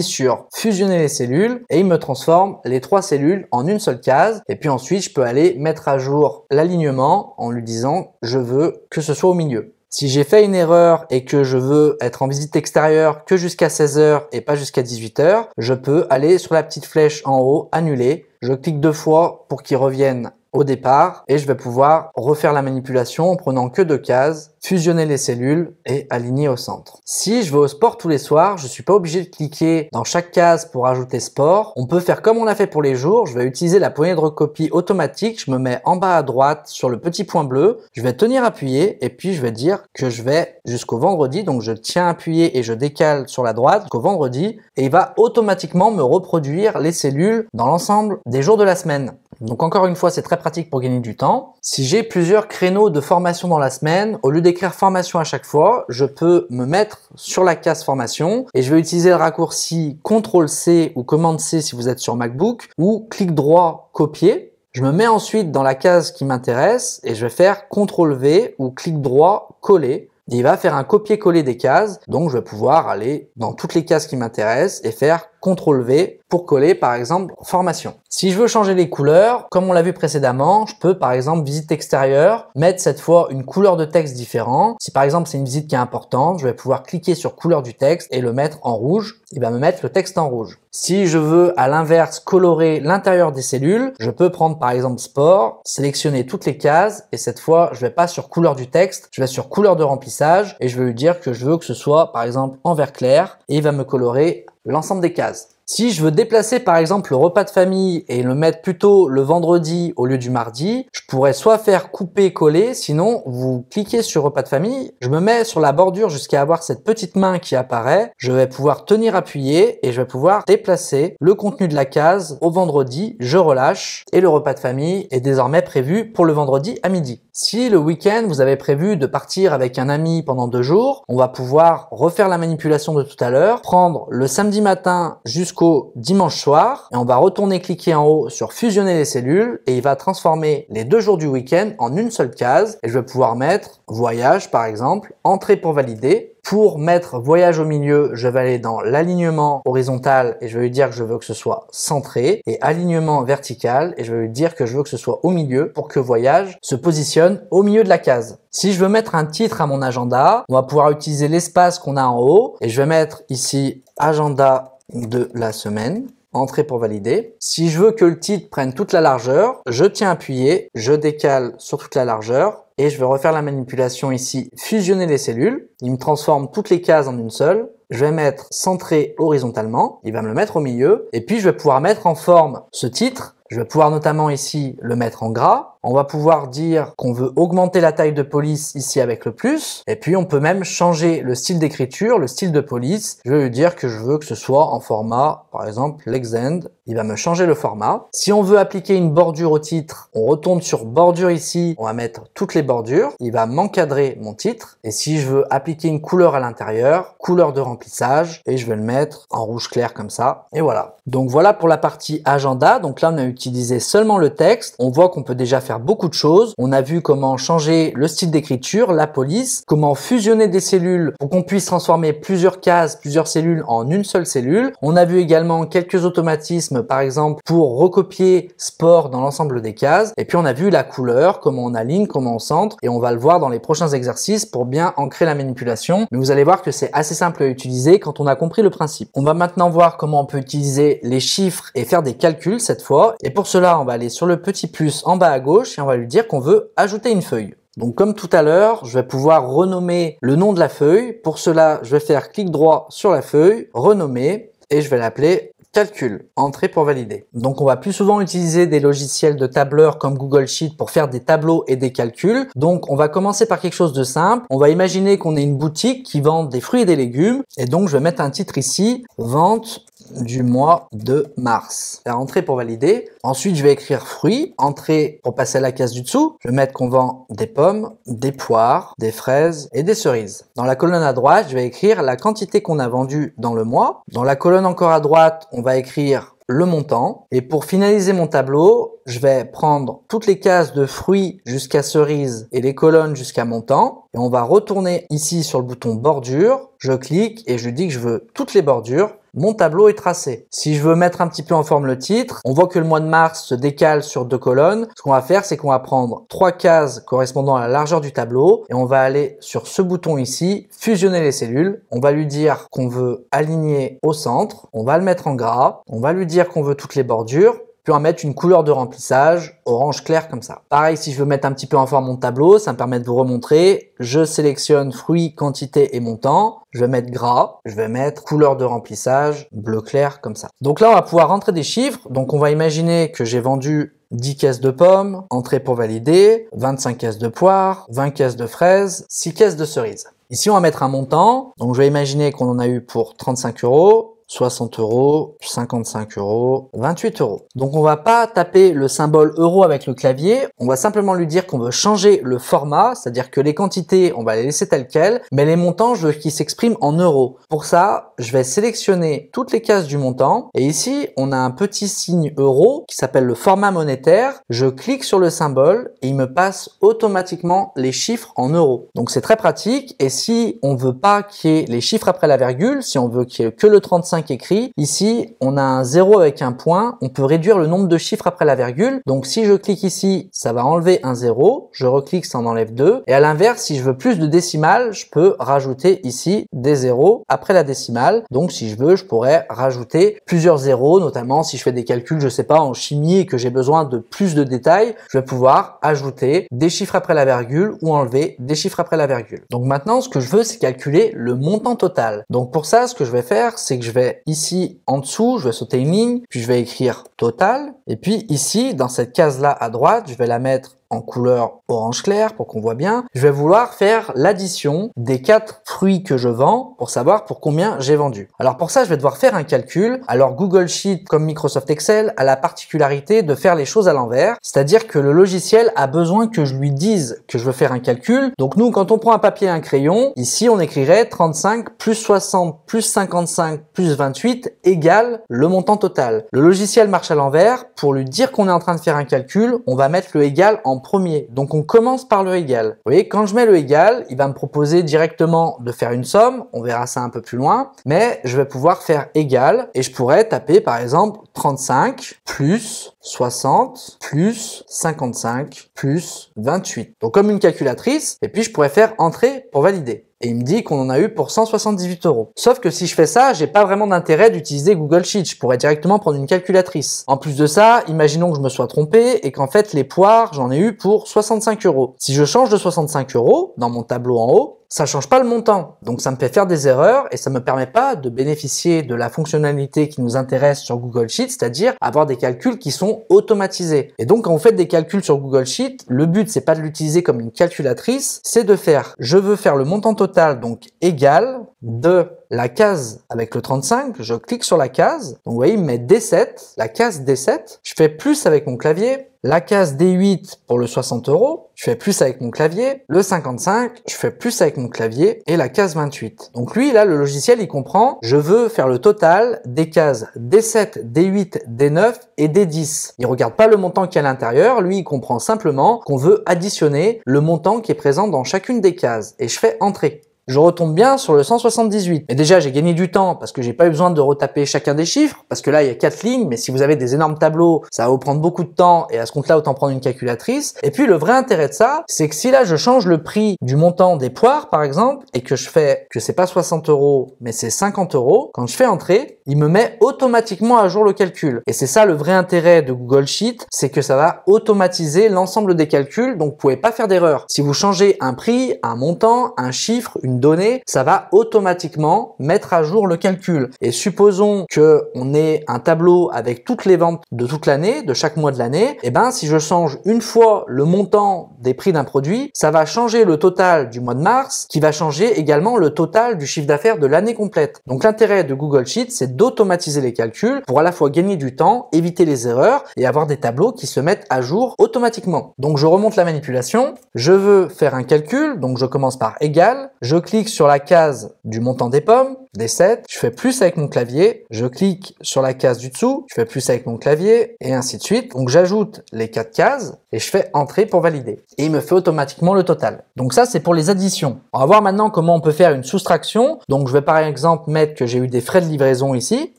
sur fusionner les cellules et il me transforme les 3 cellules en une seule case. Et puis ensuite, je peux aller mettre à jour l'alignement en lui disant je veux que ce soit au milieu. Si j'ai fait une erreur et que je veux être en visite extérieure que jusqu'à 16 h et pas jusqu'à 18 h, je peux aller sur la petite flèche en haut, annuler. Je clique 2 fois pour qu'il revienne au départ et je vais pouvoir refaire la manipulation en prenant que 2 cases, fusionner les cellules et aligner au centre. Si je vais au sport tous les soirs, je suis pas obligé de cliquer dans chaque case pour ajouter sport. On peut faire comme on l'a fait pour les jours. Je vais utiliser la poignée de recopie automatique. Je me mets en bas à droite sur le petit point bleu. Je vais tenir appuyé et puis je vais dire que je vais jusqu'au vendredi. Donc je tiens appuyé et je décale sur la droite jusqu'au vendredi et il va automatiquement me reproduire les cellules dans l'ensemble des jours de la semaine. Donc encore une fois, c'est très pratique pour gagner du temps. Si j'ai plusieurs créneaux de formation dans la semaine, au lieu d'écrire formation à chaque fois, je peux me mettre sur la case formation et je vais utiliser le raccourci CTRL-C ou commande-C si vous êtes sur MacBook ou clic droit copier. Je me mets ensuite dans la case qui m'intéresse et je vais faire CTRL-V ou clic droit coller. Il va faire un copier-coller des cases, donc je vais pouvoir aller dans toutes les cases qui m'intéressent et faire CTRL-V pour coller par exemple formation. Si je veux changer les couleurs, comme on l'a vu précédemment, je peux par exemple visite extérieure, mettre cette fois une couleur de texte différente. Si par exemple c'est une visite qui est importante, je vais pouvoir cliquer sur couleur du texte et le mettre en rouge. Il va me mettre le texte en rouge. Si je veux à l'inverse colorer l'intérieur des cellules, je peux prendre par exemple sport, sélectionner toutes les cases et cette fois je vais pas sur couleur du texte, je vais sur couleur de remplissage et je vais lui dire que je veux que ce soit par exemple en vert clair et il va me colorer l'ensemble des cases. Si je veux déplacer par exemple le repas de famille et le mettre plutôt le vendredi au lieu du mardi, je pourrais soit faire couper-coller, sinon vous cliquez sur repas de famille, je me mets sur la bordure jusqu'à avoir cette petite main qui apparaît, je vais pouvoir tenir appuyé et je vais pouvoir déplacer le contenu de la case au vendredi, je relâche et le repas de famille est désormais prévu pour le vendredi à midi. Si le week-end vous avez prévu de partir avec un ami pendant 2 jours, on va pouvoir refaire la manipulation de tout à l'heure, prendre le samedi matin jusqu'au dimanche soir et on va retourner cliquer en haut sur fusionner les cellules et il va transformer les 2 jours du week-end en une seule case et je vais pouvoir mettre voyage par exemple, entrée pour valider. Pour mettre voyage au milieu, je vais aller dans l'alignement horizontal et je vais lui dire que je veux que ce soit centré et alignement vertical et je vais lui dire que je veux que ce soit au milieu pour que voyage se positionne au milieu de la case. Si je veux mettre un titre à mon agenda, on va pouvoir utiliser l'espace qu'on a en haut et je vais mettre ici agenda de la semaine. Entrée pour valider. Si je veux que le titre prenne toute la largeur, je tiens appuyé, je décale sur toute la largeur et je vais refaire la manipulation ici, fusionner les cellules. Il me transforme toutes les cases en une seule. Je vais mettre centré horizontalement, il va me le mettre au milieu et puis je vais pouvoir mettre en forme ce titre. Je vais pouvoir notamment ici le mettre en gras. On va pouvoir dire qu'on veut augmenter la taille de police ici avec le plus. Et puis on peut même changer le style d'écriture, le style de police. Je vais lui dire que je veux que ce soit en format, par exemple, Lexend. Il va me changer le format. Si on veut appliquer une bordure au titre, on retourne sur bordure ici. On va mettre toutes les bordures. Il va m'encadrer mon titre. Et si je veux appliquer une couleur à l'intérieur, couleur de remplissage. Et je vais le mettre en rouge clair comme ça. Et voilà. Donc voilà pour la partie agenda. Donc là, on a utilisé seulement le texte. On voit qu'on peut déjà faire beaucoup de choses. On a vu comment changer le style d'écriture, la police, comment fusionner des cellules pour qu'on puisse transformer plusieurs cases, plusieurs cellules en une seule cellule. On a vu également quelques automatismes, par exemple, pour recopier sport dans l'ensemble des cases. Et puis on a vu la couleur, comment on aligne, comment on centre. Et on va le voir dans les prochains exercices pour bien ancrer la manipulation. Mais vous allez voir que c'est assez simple à utiliser quand on a compris le principe. On va maintenant voir comment on peut utiliser les chiffres et faire des calculs cette fois. Et pour cela, on va aller sur le petit plus en bas à gauche et on va lui dire qu'on veut ajouter une feuille. Donc comme tout à l'heure, je vais pouvoir renommer le nom de la feuille. Pour cela, je vais faire clic droit sur la feuille, renommer et je vais l'appeler calcul, entrée pour valider. Donc on va plus souvent utiliser des logiciels de tableur comme Google Sheet pour faire des tableaux et des calculs. Donc on va commencer par quelque chose de simple. On va imaginer qu'on est une boutique qui vend des fruits et des légumes et donc je vais mettre un titre ici, vente du mois de mars. La entrée pour valider. Ensuite, je vais écrire fruits, entrée pour passer à la case du dessous. Je vais mettre qu'on vend des pommes, des poires, des fraises et des cerises. Dans la colonne à droite, je vais écrire la quantité qu'on a vendue dans le mois. Dans la colonne encore à droite, on va écrire le montant. Et pour finaliser mon tableau, je vais prendre toutes les cases de fruits jusqu'à cerises et les colonnes jusqu'à montant. Et on va retourner ici sur le bouton bordure. Je clique et je dis que je veux toutes les bordures. Mon tableau est tracé. Si je veux mettre un petit peu en forme le titre, on voit que le mois de mars se décale sur 2 colonnes. Ce qu'on va faire, c'est qu'on va prendre 3 cases correspondant à la largeur du tableau et on va aller sur ce bouton ici, fusionner les cellules. On va lui dire qu'on veut aligner au centre. On va le mettre en gras. On va lui dire qu'on veut toutes les bordures. Puis on va mettre une couleur de remplissage orange clair comme ça. Pareil, si je veux mettre un petit peu en forme mon tableau, ça me permet de vous remontrer. Je sélectionne fruits, quantité et montant. Je vais mettre gras. Je vais mettre couleur de remplissage bleu clair comme ça. Donc là, on va pouvoir rentrer des chiffres. Donc on va imaginer que j'ai vendu 10 caisses de pommes, entrée pour valider, 25 caisses de poires, 20 caisses de fraises, 6 caisses de cerises. Ici, on va mettre un montant. Donc je vais imaginer qu'on en a eu pour 35 €. 60 euros, 55 euros, 28 euros. Donc on va pas taper le symbole euro avec le clavier, on va simplement lui dire qu'on veut changer le format, c'est-à-dire que les quantités, on va les laisser telles quelles, mais les montants, je veux qu'ils s'expriment en euros. Pour ça, je vais sélectionner toutes les cases du montant, et ici, on a un petit signe euro qui s'appelle le format monétaire. Je clique sur le symbole et il me passe automatiquement les chiffres en euros. Donc c'est très pratique, et si on veut pas qu'il y ait les chiffres après la virgule, si on veut qu'il y ait que le 35 écrit, ici, on a un 0 avec un point, on peut réduire le nombre de chiffres après la virgule. Donc si je clique ici, ça va enlever un 0, je reclique, ça en enlève 2, et à l'inverse, si je veux plus de décimales, je peux rajouter ici des zéros après la décimale. Donc si je veux, je pourrais rajouter plusieurs zéros, notamment si je fais des calculs, je sais pas, en chimie et que j'ai besoin de plus de détails, je vais pouvoir ajouter des chiffres après la virgule ou enlever des chiffres après la virgule. Donc maintenant, ce que je veux, c'est calculer le montant total. Donc pour ça, ce que je vais faire, c'est que je vais ici en dessous, je vais sauter une ligne, puis je vais écrire total, et puis ici, dans cette case-là à droite, je vais la mettre en couleur orange clair pour qu'on voit bien. Je vais vouloir faire l'addition des 4 fruits que je vends pour savoir pour combien j'ai vendu. Alors pour ça, je vais devoir faire un calcul. Alors Google Sheet comme Microsoft Excel a la particularité de faire les choses à l'envers, c'est-à-dire que le logiciel a besoin que je lui dise que je veux faire un calcul. Donc nous, quand on prend un papier et un crayon, ici on écrirait 35 plus 60 plus 55 plus 28 égale le montant total. Le logiciel marche à l'envers. Pour lui dire qu'on est en train de faire un calcul, on va mettre le égal en premier. Donc on commence par le égal. Vous voyez, quand je mets le égal, il va me proposer directement de faire une somme. On verra ça un peu plus loin. Mais je vais pouvoir faire égal et je pourrais taper par exemple 35 plus 60 plus 55 plus 28. Donc comme une calculatrice, et puis je pourrais faire entrée pour valider. Et il me dit qu'on en a eu pour 178 euros. Sauf que si je fais ça, j'ai pas vraiment d'intérêt d'utiliser Google Sheet. Je pourrais directement prendre une calculatrice. En plus de ça, imaginons que je me sois trompé et qu'en fait les poires, j'en ai eu pour 65 euros. Si je change de 65 euros dans mon tableau en haut, ça change pas le montant. Donc ça me fait faire des erreurs et ça me permet pas de bénéficier de la fonctionnalité qui nous intéresse sur Google Sheet, c'est-à-dire avoir des calculs qui sont automatisés. Et donc quand vous faites des calculs sur Google Sheet, le but c'est pas de l'utiliser comme une calculatrice, c'est de faire, je veux faire le montant total, donc égal de la case avec le 35, je clique sur la case, donc vous voyez il me met D7, la case D7, je fais plus avec mon clavier, la case D8 pour le 60 euros, je fais plus avec mon clavier, le 55, je fais plus avec mon clavier, et la case 28. Donc lui, là, le logiciel, il comprend, je veux faire le total des cases D7, D8, D9 et D10. Il regarde pas le montant qui est à l'intérieur, lui, il comprend simplement qu'on veut additionner le montant qui est présent dans chacune des cases, et je fais entrer. Je retombe bien sur le 178. Et déjà, j'ai gagné du temps parce que j'ai pas eu besoin de retaper chacun des chiffres, parce que là, il y a 4 lignes, mais si vous avez des énormes tableaux, ça va vous prendre beaucoup de temps, et à ce compte-là, autant prendre une calculatrice. Et puis, le vrai intérêt de ça, c'est que si là, je change le prix du montant des poires, par exemple, et que je fais que c'est pas 60 euros, mais c'est 50 euros, quand je fais entrer, il me met automatiquement à jour le calcul. Et c'est ça le vrai intérêt de Google Sheet, c'est que ça va automatiser l'ensemble des calculs, donc vous pouvez pas faire d'erreur. Si vous changez un prix, un montant, un chiffre, une donnée, ça va automatiquement mettre à jour le calcul. Et supposons que on ait un tableau avec toutes les ventes de toute l'année, de chaque mois de l'année, et ben si je change une fois le montant des prix d'un produit, ça va changer le total du mois de mars, qui va changer également le total du chiffre d'affaires de l'année complète. Donc l'intérêt de Google Sheet, c'est d'automatiser les calculs pour à la fois gagner du temps, éviter les erreurs et avoir des tableaux qui se mettent à jour automatiquement. Donc je remonte la manipulation, je veux faire un calcul, donc je commence par égal, je clique sur la case du montant des pommes, des 7, je fais plus avec mon clavier, je clique sur la case du dessous, je fais plus avec mon clavier, et ainsi de suite. Donc j'ajoute les 4 cases et je fais entrer pour valider. Et il me fait automatiquement le total. Donc ça, c'est pour les additions. On va voir maintenant comment on peut faire une soustraction. Donc je vais par exemple mettre que j'ai eu des frais de livraison ici,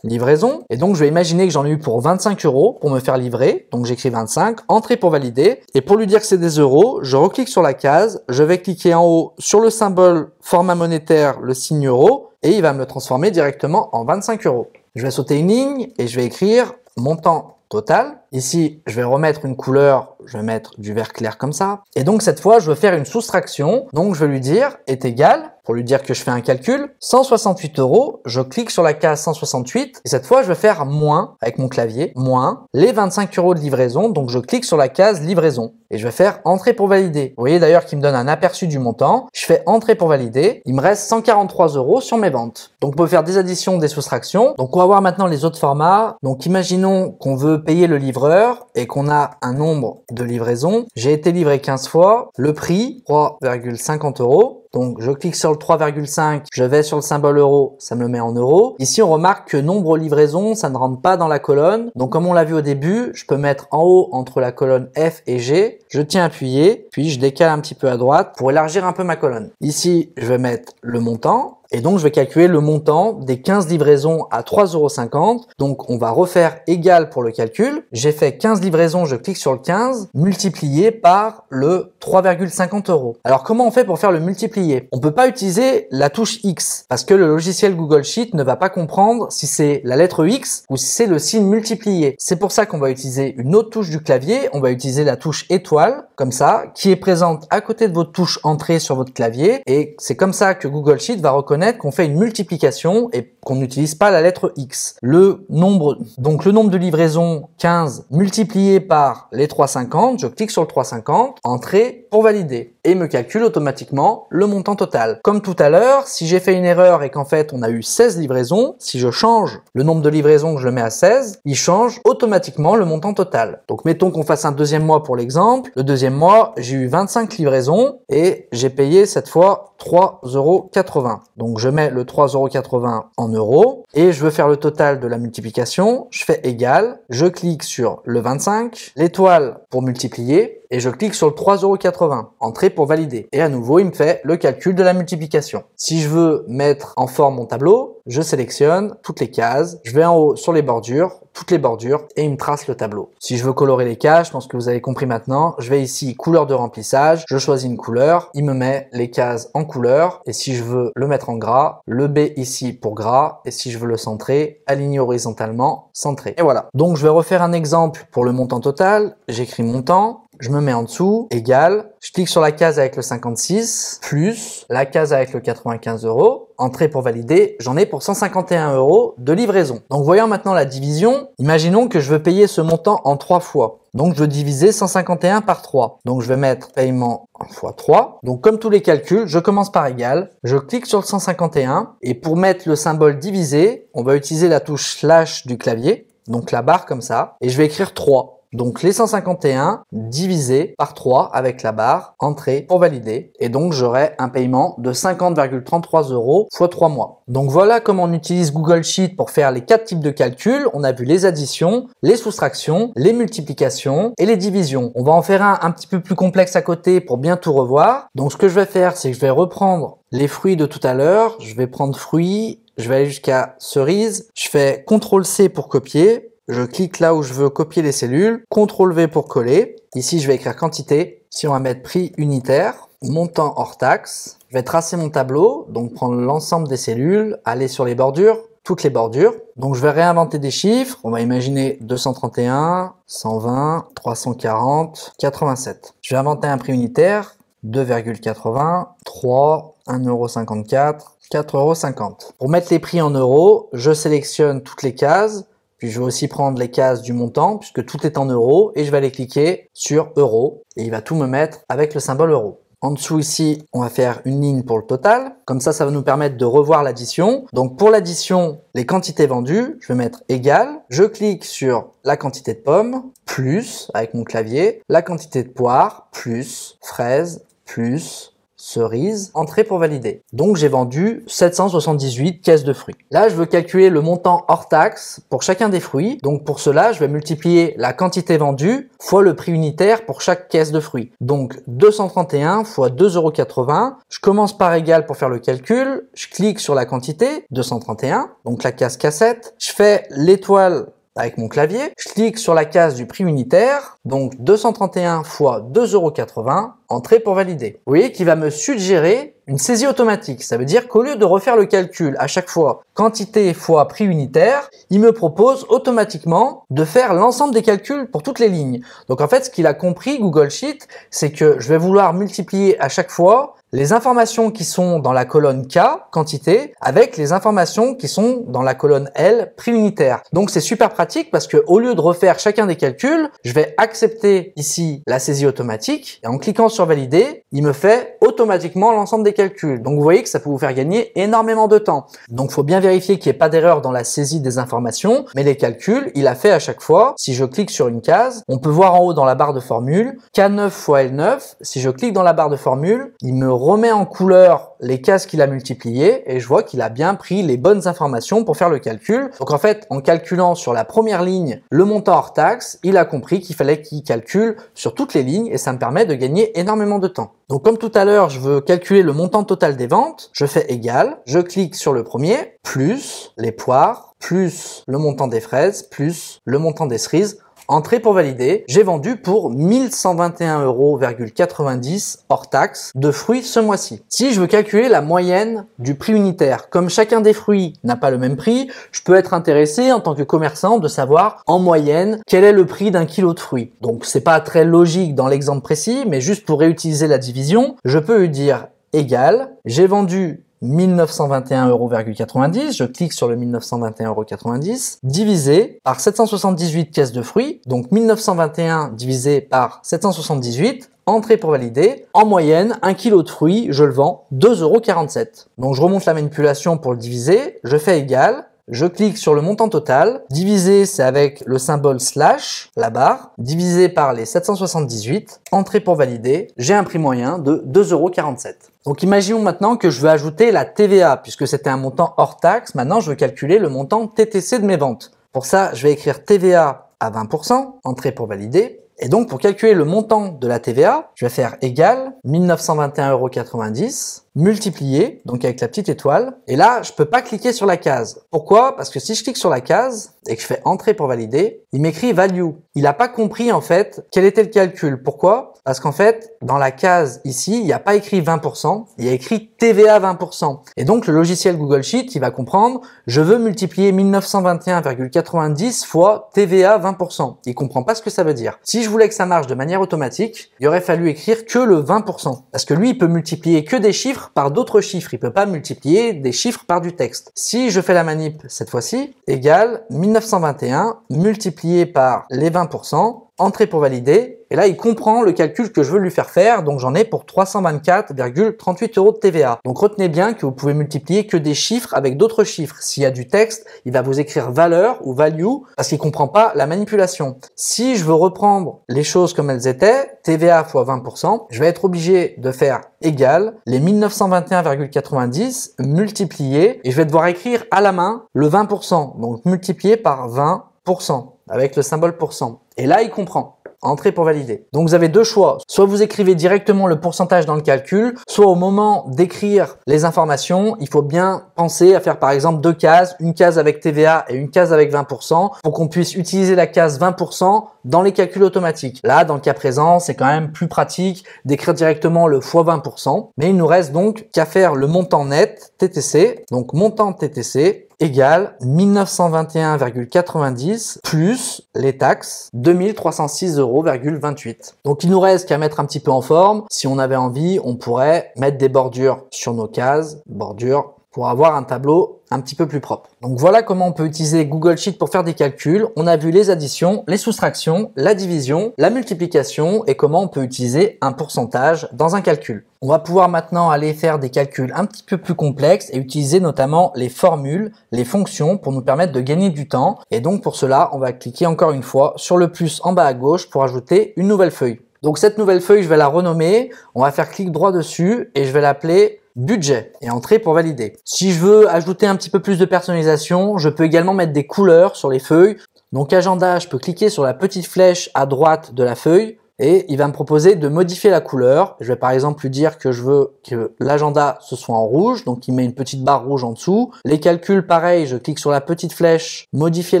livraison, et donc je vais imaginer que j'en ai eu pour 25 euros pour me faire livrer. Donc j'écris 25, entrer pour valider. Et pour lui dire que c'est des euros, je reclique sur la case, je vais cliquer en haut sur le symbole format monétaire, le signe euro, et il va me le transformer directement en 25 euros. Je vais sauter une ligne et je vais écrire montant total. Ici, je vais remettre une couleur, je vais mettre du vert clair comme ça. Et donc cette fois, je veux faire une soustraction. Donc je vais lui dire est égal, pour lui dire que je fais un calcul. 168 €, je clique sur la case 168 et cette fois je vais faire moins avec mon clavier, moins les 25 € de livraison, donc je clique sur la case livraison et je vais faire entrée pour valider. Vous voyez d'ailleurs qu'il me donne un aperçu du montant, je fais entrée pour valider, il me reste 143 € sur mes ventes. Donc on peut faire des additions, des soustractions. Donc on va voir maintenant les autres formats. Donc imaginons qu'on veut payer le livreur et qu'on a un nombre de livraisons. J'ai été livré 15 fois, le prix 3,50 €. Donc je clique sur le 3,5, je vais sur le symbole euro, ça me le met en euros. Ici on remarque que nombre livraison, ça ne rentre pas dans la colonne. Donc comme on l'a vu au début, je peux mettre en haut entre la colonne F et G, je tiens appuyé, puis je décale un petit peu à droite pour élargir un peu ma colonne. Ici je vais mettre le montant. Et donc, je vais calculer le montant des 15 livraisons à 3,50 €. Donc, on va refaire égal pour le calcul. J'ai fait 15 livraisons, je clique sur le 15, multiplié par le 3,50 €. Alors, comment on fait pour faire le multiplié? On peut pas utiliser la touche X parce que le logiciel Google Sheet ne va pas comprendre si c'est la lettre X ou si c'est le signe multiplié. C'est pour ça qu'on va utiliser une autre touche du clavier. On va utiliser la touche étoile, comme ça, qui est présente à côté de votre touche entrée sur votre clavier. Et c'est comme ça que Google Sheet va reconnaître qu'on fait une multiplication et qu'on n'utilise pas la lettre X. Le nombre de livraisons 15 multiplié par les 3,50, je clique sur le 3,50, entrée pour valider et me calcule automatiquement le montant total. Comme tout à l'heure, si j'ai fait une erreur et qu'en fait on a eu 16 livraisons, si je change le nombre de livraisons que je le mets à 16, il change automatiquement le montant total. Donc mettons qu'on fasse un deuxième mois pour l'exemple. Le deuxième mois, j'ai eu 25 livraisons et j'ai payé cette fois 3,80 €. Donc je mets le 3,80 € en euros et je veux faire le total de la multiplication. Je fais égal, je clique sur le 25, l'étoile pour multiplier et je clique sur le 3,80 €, entrée pour valider. Et à nouveau, il me fait le calcul de la multiplication. Si je veux mettre en forme mon tableau, je sélectionne toutes les cases, je vais en haut sur les bordures, toutes les bordures et il me trace le tableau. Si je veux colorer les cases, je pense que vous avez compris maintenant, je vais ici couleur de remplissage, je choisis une couleur, il me met les cases en couleur et si je veux le mettre en gras, le B ici pour gras et si je veux le centrer, aligner horizontalement, centré. Et voilà. Donc je vais refaire un exemple pour le montant total, j'écris montant, je me mets en dessous, égal, je clique sur la case avec le 56, plus la case avec le 95 €, entrée pour valider, j'en ai pour 151 € de livraison. Donc voyons maintenant la division, imaginons que je veux payer ce montant en 3 fois. Donc je veux diviser 151 par 3. Donc je vais mettre paiement x 3. Donc comme tous les calculs, je commence par égal, je clique sur le 151 et pour mettre le symbole divisé, on va utiliser la touche slash du clavier, donc la barre comme ça, et je vais écrire 3. Donc les 151 divisé par 3 avec la barre, entrée pour valider. Et donc j'aurai un paiement de 50,33 € x 3 mois. Donc voilà comment on utilise Google Sheet pour faire les 4 types de calculs. On a vu les additions, les soustractions, les multiplications et les divisions. On va en faire un petit peu plus complexe à côté pour bien tout revoir. Donc ce que je vais faire, c'est que je vais reprendre les fruits de tout à l'heure. Je vais prendre fruits, je vais aller jusqu'à cerise. Je fais CTRL-C pour copier. Je clique là où je veux copier les cellules, CTRL-V pour coller. Ici, je vais écrire quantité. Ici, on va mettre prix unitaire, montant hors taxe. Je vais tracer mon tableau, donc prendre l'ensemble des cellules, aller sur les bordures, toutes les bordures. Donc, je vais réinventer des chiffres. On va imaginer 231, 120, 340, 87. Je vais inventer un prix unitaire, 2,80, 3, 1,54 €, 4,50 €. Pour mettre les prix en euros, je sélectionne toutes les cases. Puis je vais aussi prendre les cases du montant puisque tout est en euros et je vais aller cliquer sur euros et il va tout me mettre avec le symbole euro. En dessous ici, on va faire une ligne pour le total. Comme ça va nous permettre de revoir l'addition. Donc pour l'addition, les quantités vendues, je vais mettre égal. Je clique sur la quantité de pommes, plus, avec mon clavier, la quantité de poires, plus, fraises, plus, cerise, entrée pour valider. Donc j'ai vendu 778 caisses de fruits. Là, je veux calculer le montant hors taxe pour chacun des fruits. Donc pour cela, je vais multiplier la quantité vendue fois le prix unitaire pour chaque caisse de fruits. Donc 231 fois 2,80 €. Je commence par égal pour faire le calcul. Je clique sur la quantité, 231, donc la case cassette. Je fais l'étoile avec mon clavier, je clique sur la case du prix unitaire, donc 231 fois 2,80 €, entrée pour valider. Vous voyez qu'il va me suggérer une saisie automatique. Ça veut dire qu'au lieu de refaire le calcul à chaque fois quantité fois prix unitaire, il me propose automatiquement de faire l'ensemble des calculs pour toutes les lignes. Donc en fait, ce qu'il a compris, Google Sheet, c'est que je vais vouloir multiplier à chaque fois les informations qui sont dans la colonne K, quantité, avec les informations qui sont dans la colonne L, prix unitaire. Donc c'est super pratique parce que au lieu de refaire chacun des calculs, je vais accepter ici la saisie automatique et en cliquant sur valider, il me fait automatiquement l'ensemble des calculs. Donc vous voyez que ça peut vous faire gagner énormément de temps. Donc il faut bien vérifier qu'il n'y ait pas d'erreur dans la saisie des informations, mais les calculs, il a fait à chaque fois. Si je clique sur une case, on peut voir en haut dans la barre de formule K9 fois L9. Si je clique dans la barre de formule, il me remet en couleur les cases qu'il a multipliées et je vois qu'il a bien pris les bonnes informations pour faire le calcul. Donc en fait, en calculant sur la première ligne le montant hors taxe, il a compris qu'il fallait qu'il calcule sur toutes les lignes et ça me permet de gagner énormément de temps. Donc comme tout à l'heure, je veux calculer le montant total des ventes, je fais égal, je clique sur le premier, plus les poires, plus le montant des fraises, plus le montant des cerises. Entrée pour valider, j'ai vendu pour 1121,90 € hors taxe de fruits ce mois-ci. Si je veux calculer la moyenne du prix unitaire, comme chacun des fruits n'a pas le même prix, je peux être intéressé en tant que commerçant de savoir en moyenne quel est le prix d'un kilo de fruits. Donc c'est pas très logique dans l'exemple précis, mais juste pour réutiliser la division, je peux lui dire égal, j'ai vendu 1921,90 €, je clique sur le 1921,90 €, divisé par 778 caisses de fruits, donc 1921 divisé par 778, entrée pour valider. En moyenne, 1 kg de fruits, je le vends 2,47 €. Donc je remonte la manipulation pour le diviser, je fais égal, je clique sur le montant total, divisé c'est avec le symbole slash, la barre, divisé par les 778, entrée pour valider, j'ai un prix moyen de 2,47 €. Donc imaginons maintenant que je veux ajouter la TVA, puisque c'était un montant hors taxe, maintenant je veux calculer le montant TTC de mes ventes. Pour ça, je vais écrire TVA à 20%, entrée pour valider. Et donc, pour calculer le montant de la TVA, je vais faire égal 1921,90 € multiplié, donc avec la petite étoile. Et là, je peux pas cliquer sur la case. Pourquoi? Parce que si je clique sur la case et que je fais entrée pour valider, il m'écrit value. Il n'a pas compris en fait quel était le calcul. Pourquoi? Parce qu'en fait, dans la case ici, il n'y a pas écrit 20%, il y a écrit TVA 20%. Et donc, le logiciel Google Sheet, il va comprendre, je veux multiplier 1921,90 fois TVA 20%. Il comprend pas ce que ça veut dire. Si je voulais que ça marche de manière automatique, il aurait fallu écrire que le 20%. Parce que lui, il peut multiplier que des chiffres par d'autres chiffres. Il peut pas multiplier des chiffres par du texte. Si je fais la manip cette fois-ci, égale 1921 multiplié par les 20%, entrée pour valider, et là il comprend le calcul que je veux lui faire, donc j'en ai pour 324,38 € de TVA. Donc retenez bien que vous pouvez multiplier que des chiffres avec d'autres chiffres. S'il y a du texte, il va vous écrire valeur ou value parce qu'il comprend pas la manipulation. Si je veux reprendre les choses comme elles étaient, TVA fois 20%, je vais être obligé de faire égal les 1921,90 multiplié, et je vais devoir écrire à la main le 20%, donc multiplié par 20% avec le symbole %. Et là, il comprend. Entrée pour valider. Donc vous avez deux choix. Soit vous écrivez directement le pourcentage dans le calcul, soit au moment d'écrire les informations, il faut bien penser à faire par exemple deux cases, une case avec TVA et une case avec 20% pour qu'on puisse utiliser la case 20% dans les calculs automatiques. Là, dans le cas présent, c'est quand même plus pratique d'écrire directement le fois 20%, mais il nous reste donc qu'à faire le montant net TTC. Donc montant TTC égale 1921,90 plus les taxes 2306,28 €. Donc il nous reste qu'à mettre un petit peu en forme. Si on avait envie, on pourrait mettre des bordures sur nos cases, bordures, pour avoir un tableau un petit peu plus propre. Donc voilà comment on peut utiliser Google Sheet pour faire des calculs. On a vu les additions, les soustractions, la division, la multiplication et comment on peut utiliser un pourcentage dans un calcul. On va pouvoir maintenant aller faire des calculs un petit peu plus complexes et utiliser notamment les formules, les fonctions pour nous permettre de gagner du temps. Et donc pour cela, on va cliquer encore une fois sur le plus en bas à gauche pour ajouter une nouvelle feuille. Donc cette nouvelle feuille, je vais la renommer. On va faire clic droit dessus et je vais l'appeler budget et entrée pour valider. Si je veux ajouter un petit peu plus de personnalisation, je peux également mettre des couleurs sur les feuilles. Donc agenda, je peux cliquer sur la petite flèche à droite de la feuille et il va me proposer de modifier la couleur. Je vais par exemple lui dire que je veux que l'agenda ce soit en rouge, donc il met une petite barre rouge en dessous. Les calculs, pareil, je clique sur la petite flèche, modifier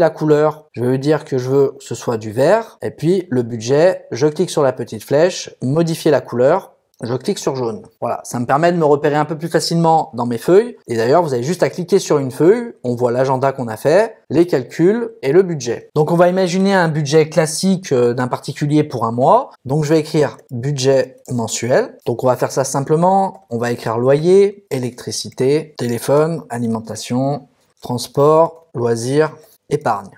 la couleur. Je vais lui dire que je veux que ce soit du vert. Et puis le budget, je clique sur la petite flèche, modifier la couleur. je clique sur jaune. Voilà, ça me permet de me repérer un peu plus facilement dans mes feuilles. Et d'ailleurs, vous avez juste à cliquer sur une feuille, on voit l'agenda qu'on a fait, les calculs et le budget. Donc on va imaginer un budget classique d'un particulier pour un mois. Donc je vais écrire budget mensuel. Donc on va faire ça simplement, on va écrire loyer, électricité, téléphone, alimentation, transport, loisirs, épargne.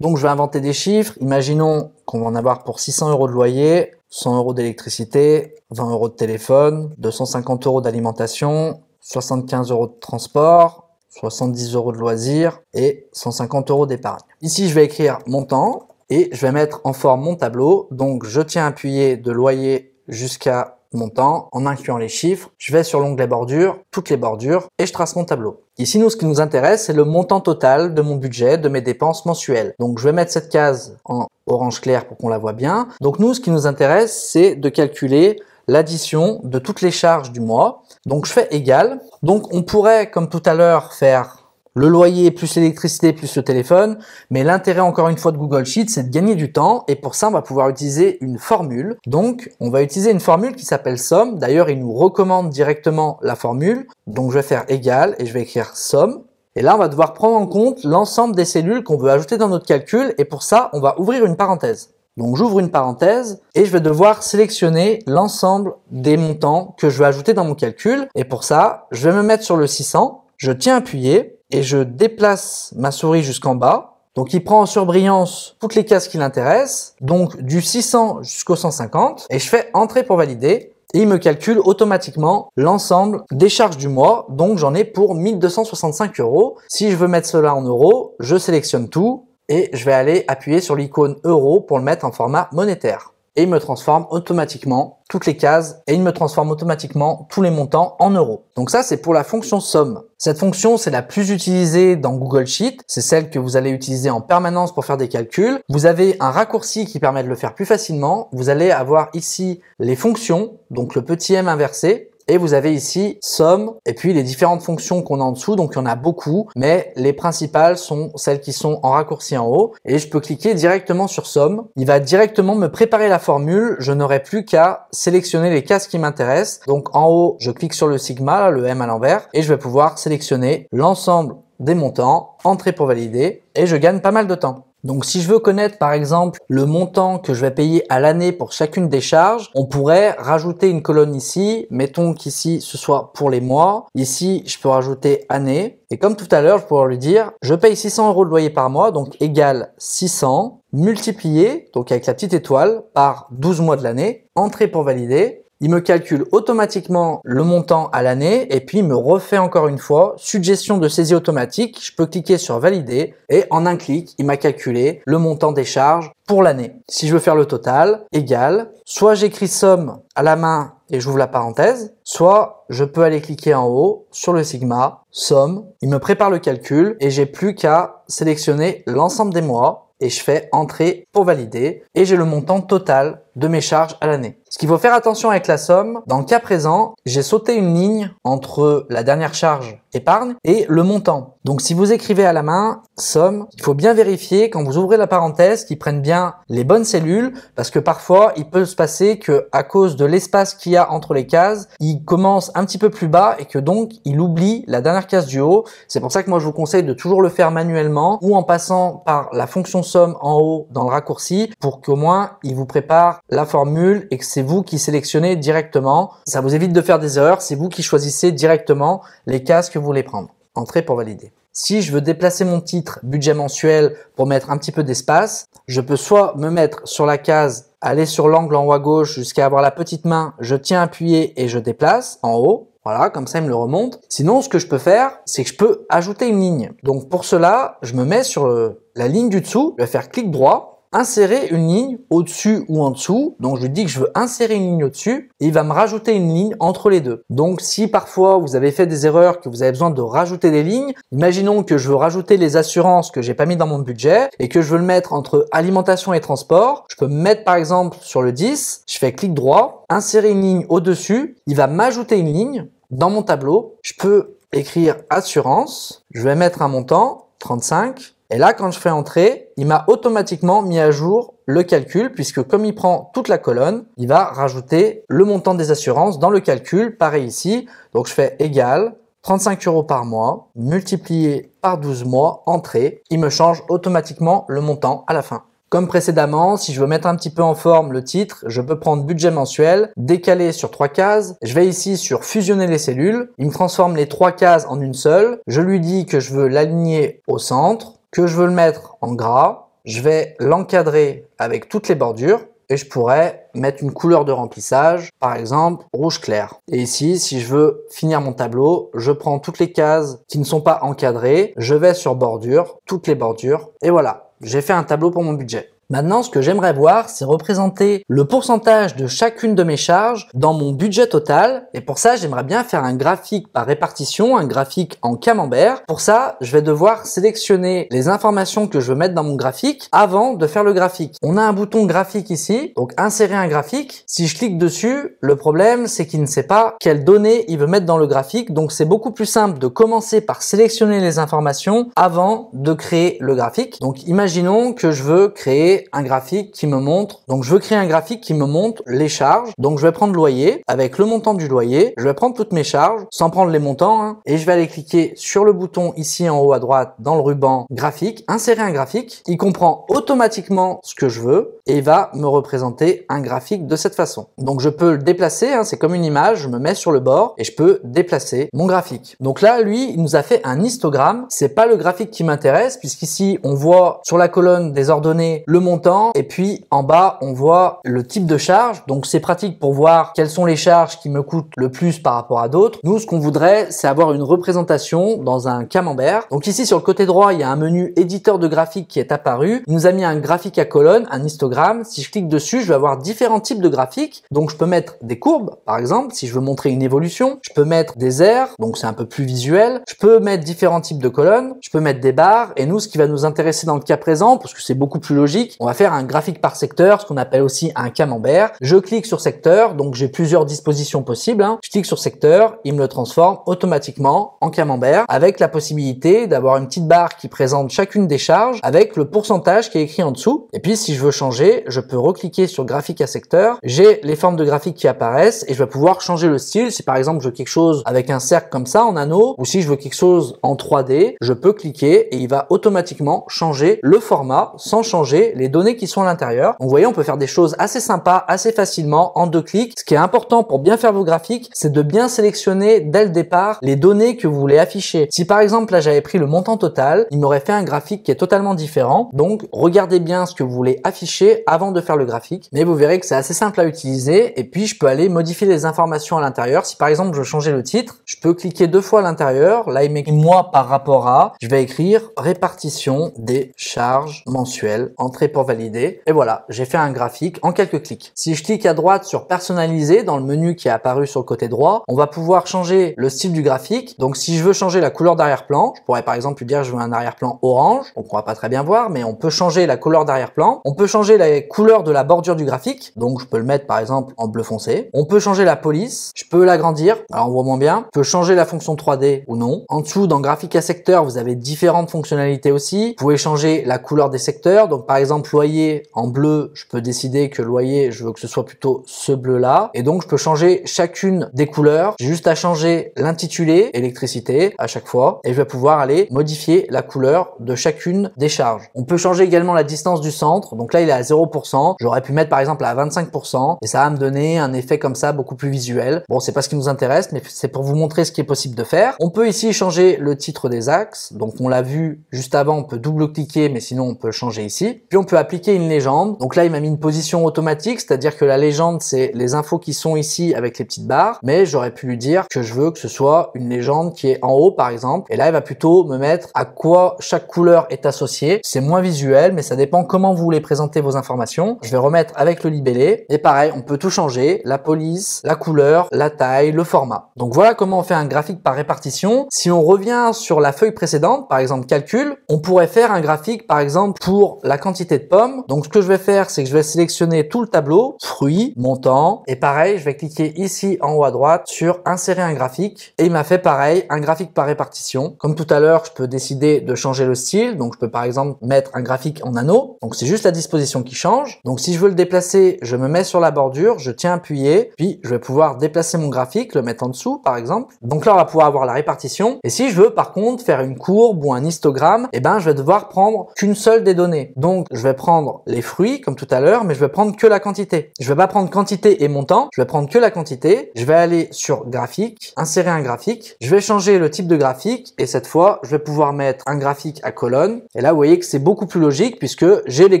Donc je vais inventer des chiffres, imaginons qu'on va en avoir pour 600 € de loyer, 100 € d'électricité, 20 € de téléphone, 250 € d'alimentation, 75 € de transport, 70 € de loisirs et 150 € d'épargne. Ici je vais écrire montant et je vais mettre en forme mon tableau, donc je tiens appuyé de loyer jusqu'à montant en incluant les chiffres, je vais sur l'onglet bordure, toutes les bordures et je trace mon tableau. Ici, nous, ce qui nous intéresse, c'est le montant total de mon budget, de mes dépenses mensuelles. Donc, je vais mettre cette case en orange clair pour qu'on la voit bien. Donc, nous, ce qui nous intéresse, c'est de calculer l'addition de toutes les charges du mois. Donc, je fais égal. Donc, on pourrait, comme tout à l'heure, faire le loyer plus l'électricité plus le téléphone, mais l'intérêt encore une fois de Google Sheets, c'est de gagner du temps et pour ça, on va pouvoir utiliser une formule. Donc, on va utiliser une formule qui s'appelle somme. D'ailleurs, il nous recommande directement la formule. Donc, je vais faire égal et je vais écrire somme. Et là, on va devoir prendre en compte l'ensemble des cellules qu'on veut ajouter dans notre calcul et pour ça, on va ouvrir une parenthèse. Donc, j'ouvre une parenthèse et je vais devoir sélectionner l'ensemble des montants que je veux ajouter dans mon calcul. Et pour ça, je vais me mettre sur le 600, je tiens appuyé et je déplace ma souris jusqu'en bas. Donc, il prend en surbrillance toutes les cases qui l'intéressent, donc du 600 jusqu'au 150, et je fais Entrée pour valider, et il me calcule automatiquement l'ensemble des charges du mois, donc j'en ai pour 1265 €. Si je veux mettre cela en euros, je sélectionne tout, et je vais aller appuyer sur l'icône euro pour le mettre en format monétaire. Et il me transforme automatiquement toutes les cases et il me transforme automatiquement tous les montants en euros. Donc ça, c'est pour la fonction somme. Cette fonction, c'est la plus utilisée dans Google Sheets. C'est celle que vous allez utiliser en permanence pour faire des calculs. Vous avez un raccourci qui permet de le faire plus facilement. Vous allez avoir ici les fonctions, donc le petit m inversé. Et vous avez ici somme et puis les différentes fonctions qu'on a en dessous. Donc il y en a beaucoup, mais les principales sont celles qui sont en raccourci en haut. Et je peux cliquer directement sur somme. Il va directement me préparer la formule. Je n'aurai plus qu'à sélectionner les cases qui m'intéressent. Donc en haut, je clique sur le sigma, là, le M à l'envers, et je vais pouvoir sélectionner l'ensemble des montants, Entrée pour valider, et je gagne pas mal de temps. Donc si je veux connaître par exemple le montant que je vais payer à l'année pour chacune des charges, on pourrait rajouter une colonne ici, mettons qu'ici ce soit pour les mois, ici je peux rajouter année, et comme tout à l'heure je pourrais lui dire je paye 600 € de loyer par mois, donc égal 600 multiplié, donc avec la petite étoile, par 12 mois de l'année, Entrée pour valider. Il me calcule automatiquement le montant à l'année et puis il me refait encore une fois suggestion de saisie automatique. Je peux cliquer sur valider et en un clic, il m'a calculé le montant des charges pour l'année. Si je veux faire le total, égal, soit j'écris somme à la main et j'ouvre la parenthèse, soit je peux aller cliquer en haut sur le sigma, somme, il me prépare le calcul et j'ai plus qu'à sélectionner l'ensemble des mois et je fais Entrée pour valider et j'ai le montant total de mes charges à l'année. Ce qu'il faut faire attention avec la somme, dans le cas présent, j'ai sauté une ligne entre la dernière charge épargne et le montant. Donc si vous écrivez à la main somme, il faut bien vérifier quand vous ouvrez la parenthèse qu'ils prennent bien les bonnes cellules parce que parfois il peut se passer que à cause de l'espace qu'il y a entre les cases, il commence un petit peu plus bas et que donc il oublie la dernière case du haut. C'est pour ça que moi je vous conseille de toujours le faire manuellement ou en passant par la fonction somme en haut dans le raccourci pour qu'au moins il vous prépare la formule et que c'est vous qui sélectionnez directement. Ça vous évite de faire des erreurs, c'est vous qui choisissez directement les cases que vous voulez prendre. Entrée pour valider. Si je veux déplacer mon titre budget mensuel pour mettre un petit peu d'espace, je peux soit me mettre sur la case, aller sur l'angle en haut à gauche jusqu'à avoir la petite main, je tiens appuyé et je déplace en haut. Voilà, comme ça il me le remonte. Sinon, ce que je peux faire, c'est que je peux ajouter une ligne. Donc pour cela, je me mets sur la ligne du dessous, je vais faire clic droit, insérer une ligne au-dessus ou en dessous. Donc je lui dis que je veux insérer une ligne au-dessus et il va me rajouter une ligne entre les deux. Donc si parfois vous avez fait des erreurs, que vous avez besoin de rajouter des lignes, imaginons que je veux rajouter les assurances que j'ai pas mis dans mon budget et que je veux le mettre entre alimentation et transport, je peux me mettre par exemple sur le 10, je fais clic droit, insérer une ligne au-dessus, il va m'ajouter une ligne dans mon tableau. Je peux écrire assurance, je vais mettre un montant 35 Et là, quand je fais entrer, il m'a automatiquement mis à jour le calcul, puisque comme il prend toute la colonne, il va rajouter le montant des assurances dans le calcul, pareil ici. Donc je fais égal 35 € par mois, multiplié par 12 mois, entrée. Il me change automatiquement le montant à la fin. Comme précédemment, si je veux mettre un petit peu en forme le titre, je peux prendre budget mensuel, décaler sur 3 cases. Je vais ici sur fusionner les cellules. Il me transforme les 3 cases en une seule. Je lui dis que je veux l'aligner au centre, que je veux le mettre en gras. Je vais l'encadrer avec toutes les bordures et je pourrais mettre une couleur de remplissage, par exemple rouge clair. Et ici, si je veux finir mon tableau, je prends toutes les cases qui ne sont pas encadrées, je vais sur bordure, toutes les bordures, et voilà, j'ai fait un tableau pour mon budget. Maintenant, ce que j'aimerais voir, c'est représenter le pourcentage de chacune de mes charges dans mon budget total. Et pour ça, j'aimerais bien faire un graphique par répartition, un graphique en camembert. Pour ça, je vais devoir sélectionner les informations que je veux mettre dans mon graphique avant de faire le graphique. On a un bouton graphique ici, donc insérer un graphique. Si je clique dessus, le problème, c'est qu'il ne sait pas quelles données il veut mettre dans le graphique. Donc, c'est beaucoup plus simple de commencer par sélectionner les informations avant de créer le graphique. Donc, imaginons que je veux créer un graphique qui me montre, donc je veux créer un graphique qui me montre les charges. Donc je vais prendre loyer avec le montant du loyer, je vais prendre toutes mes charges sans prendre les montants et je vais aller cliquer sur le bouton ici en haut à droite dans le ruban graphique, insérer un graphique. Il comprend automatiquement ce que je veux et il va me représenter un graphique de cette façon. Donc je peux le déplacer, c'est comme une image, je me mets sur le bord et je peux déplacer mon graphique. Donc là, lui, il nous a fait un histogramme. C'est pas le graphique qui m'intéresse puisqu'ici on voit sur la colonne des ordonnées le montant et puis en bas on voit le type de charge. Donc c'est pratique pour voir quelles sont les charges qui me coûtent le plus par rapport à d'autres. Nous, ce qu'on voudrait, c'est avoir une représentation dans un camembert. Donc ici sur le côté droit, il y a un menu éditeur de graphique qui est apparu. Il nous a mis un graphique à colonne, un histogramme. Si je clique dessus, je vais avoir différents types de graphiques. Donc je peux mettre des courbes, par exemple, si je veux montrer une évolution. Je peux mettre des aires, donc c'est un peu plus visuel. Je peux mettre différents types de colonnes. Je peux mettre des barres. Et nous, ce qui va nous intéresser dans le cas présent, parce que c'est beaucoup plus logique, on va faire un graphique par secteur, ce qu'on appelle aussi un camembert. Je clique sur secteur, donc j'ai plusieurs dispositions possibles. Je clique sur secteur, il me le transforme automatiquement en camembert avec la possibilité d'avoir une petite barre qui présente chacune des charges avec le pourcentage qui est écrit en dessous. Et puis si je veux changer, je peux recliquer sur graphique à secteur. J'ai les formes de graphique qui apparaissent et je vais pouvoir changer le style. Si par exemple je veux quelque chose avec un cercle comme ça en anneau ou si je veux quelque chose en 3D, je peux cliquer et il va automatiquement changer le format sans changer les données qui sont à l'intérieur. Donc vous voyez, on peut faire des choses assez sympas, assez facilement en 2 clics. Ce qui est important pour bien faire vos graphiques, c'est de bien sélectionner dès le départ les données que vous voulez afficher. Si par exemple là j'avais pris le montant total, il m'aurait fait un graphique qui est totalement différent. Donc regardez bien ce que vous voulez afficher avant de faire le graphique. Mais vous verrez que c'est assez simple à utiliser et puis je peux aller modifier les informations à l'intérieur. Si par exemple je veux changer le titre, je peux cliquer 2 fois à l'intérieur. Là il m'écrit moi par rapport à, je vais écrire répartition des charges mensuelles, entrée pour valider. Et voilà, j'ai fait un graphique en quelques clics. Si je clique à droite sur personnaliser dans le menu qui est apparu sur le côté droit, on va pouvoir changer le style du graphique. Donc si je veux changer la couleur d'arrière-plan, je pourrais par exemple lui dire je veux un arrière-plan orange. Donc on va pas très bien voir, mais on peut changer la couleur d'arrière-plan. On peut changer la couleur de la bordure du graphique. Donc je peux le mettre par exemple en bleu foncé. On peut changer la police. Je peux l'agrandir. Alors on voit moins bien. Je peux changer la fonction 3D ou non. En dessous, dans graphique à secteur, vous avez différentes fonctionnalités aussi. Vous pouvez changer la couleur des secteurs. Donc par exemple loyer en bleu, je peux décider que loyer, je veux que ce soit plutôt ce bleu là. Et donc je peux changer chacune des couleurs. J'ai juste à changer l'intitulé, électricité à chaque fois. Et je vais pouvoir aller modifier la couleur de chacune des charges. On peut changer également la distance du centre. Donc là il est à 0%. J'aurais pu mettre par exemple à 25%. Et ça va me donner un effet comme ça beaucoup plus visuel. Bon, c'est pas ce qui nous intéresse, mais c'est pour vous montrer ce qui est possible de faire. On peut ici changer le titre des axes. Donc on l'a vu juste avant, on peut double-cliquer, mais sinon on peut le changer ici. Puis on peut appliquer une légende. Donc là il m'a mis une position automatique, c'est-à-dire que la légende c'est les infos qui sont ici avec les petites barres, mais j'aurais pu lui dire que je veux que ce soit une légende qui est en haut par exemple. Et là il va plutôt me mettre à quoi chaque couleur est associée. C'est moins visuel, mais ça dépend comment vous voulez présenter vos informations. Je vais remettre avec le libellé. Et pareil, on peut tout changer, la police, la couleur, la taille, le format. Donc voilà comment on fait un graphique par répartition. Si on revient sur la feuille précédente, par exemple calcul, on pourrait faire un graphique par exemple pour la quantité quantité de pommes. Donc ce que je vais faire, c'est que je vais sélectionner tout le tableau, fruits, montant, et pareil, je vais cliquer ici en haut à droite sur insérer un graphique, et il m'a fait pareil, un graphique par répartition. Comme tout à l'heure, je peux décider de changer le style, donc je peux par exemple mettre un graphique en anneau, donc c'est juste la disposition qui change. Donc si je veux le déplacer, je me mets sur la bordure, je tiens appuyé, puis je vais pouvoir déplacer mon graphique, le mettre en dessous par exemple. Donc là on va pouvoir avoir la répartition, et si je veux par contre faire une courbe ou un histogramme, eh ben je vais devoir prendre qu'une seule des données. Donc je vais prendre les fruits comme tout à l'heure, mais je vais prendre que la quantité. Je vais pas prendre quantité et montant, je vais prendre que la quantité. Je vais aller sur graphique, insérer un graphique, je vais changer le type de graphique, et cette fois je vais pouvoir mettre un graphique à colonne, et là vous voyez que c'est beaucoup plus logique puisque j'ai les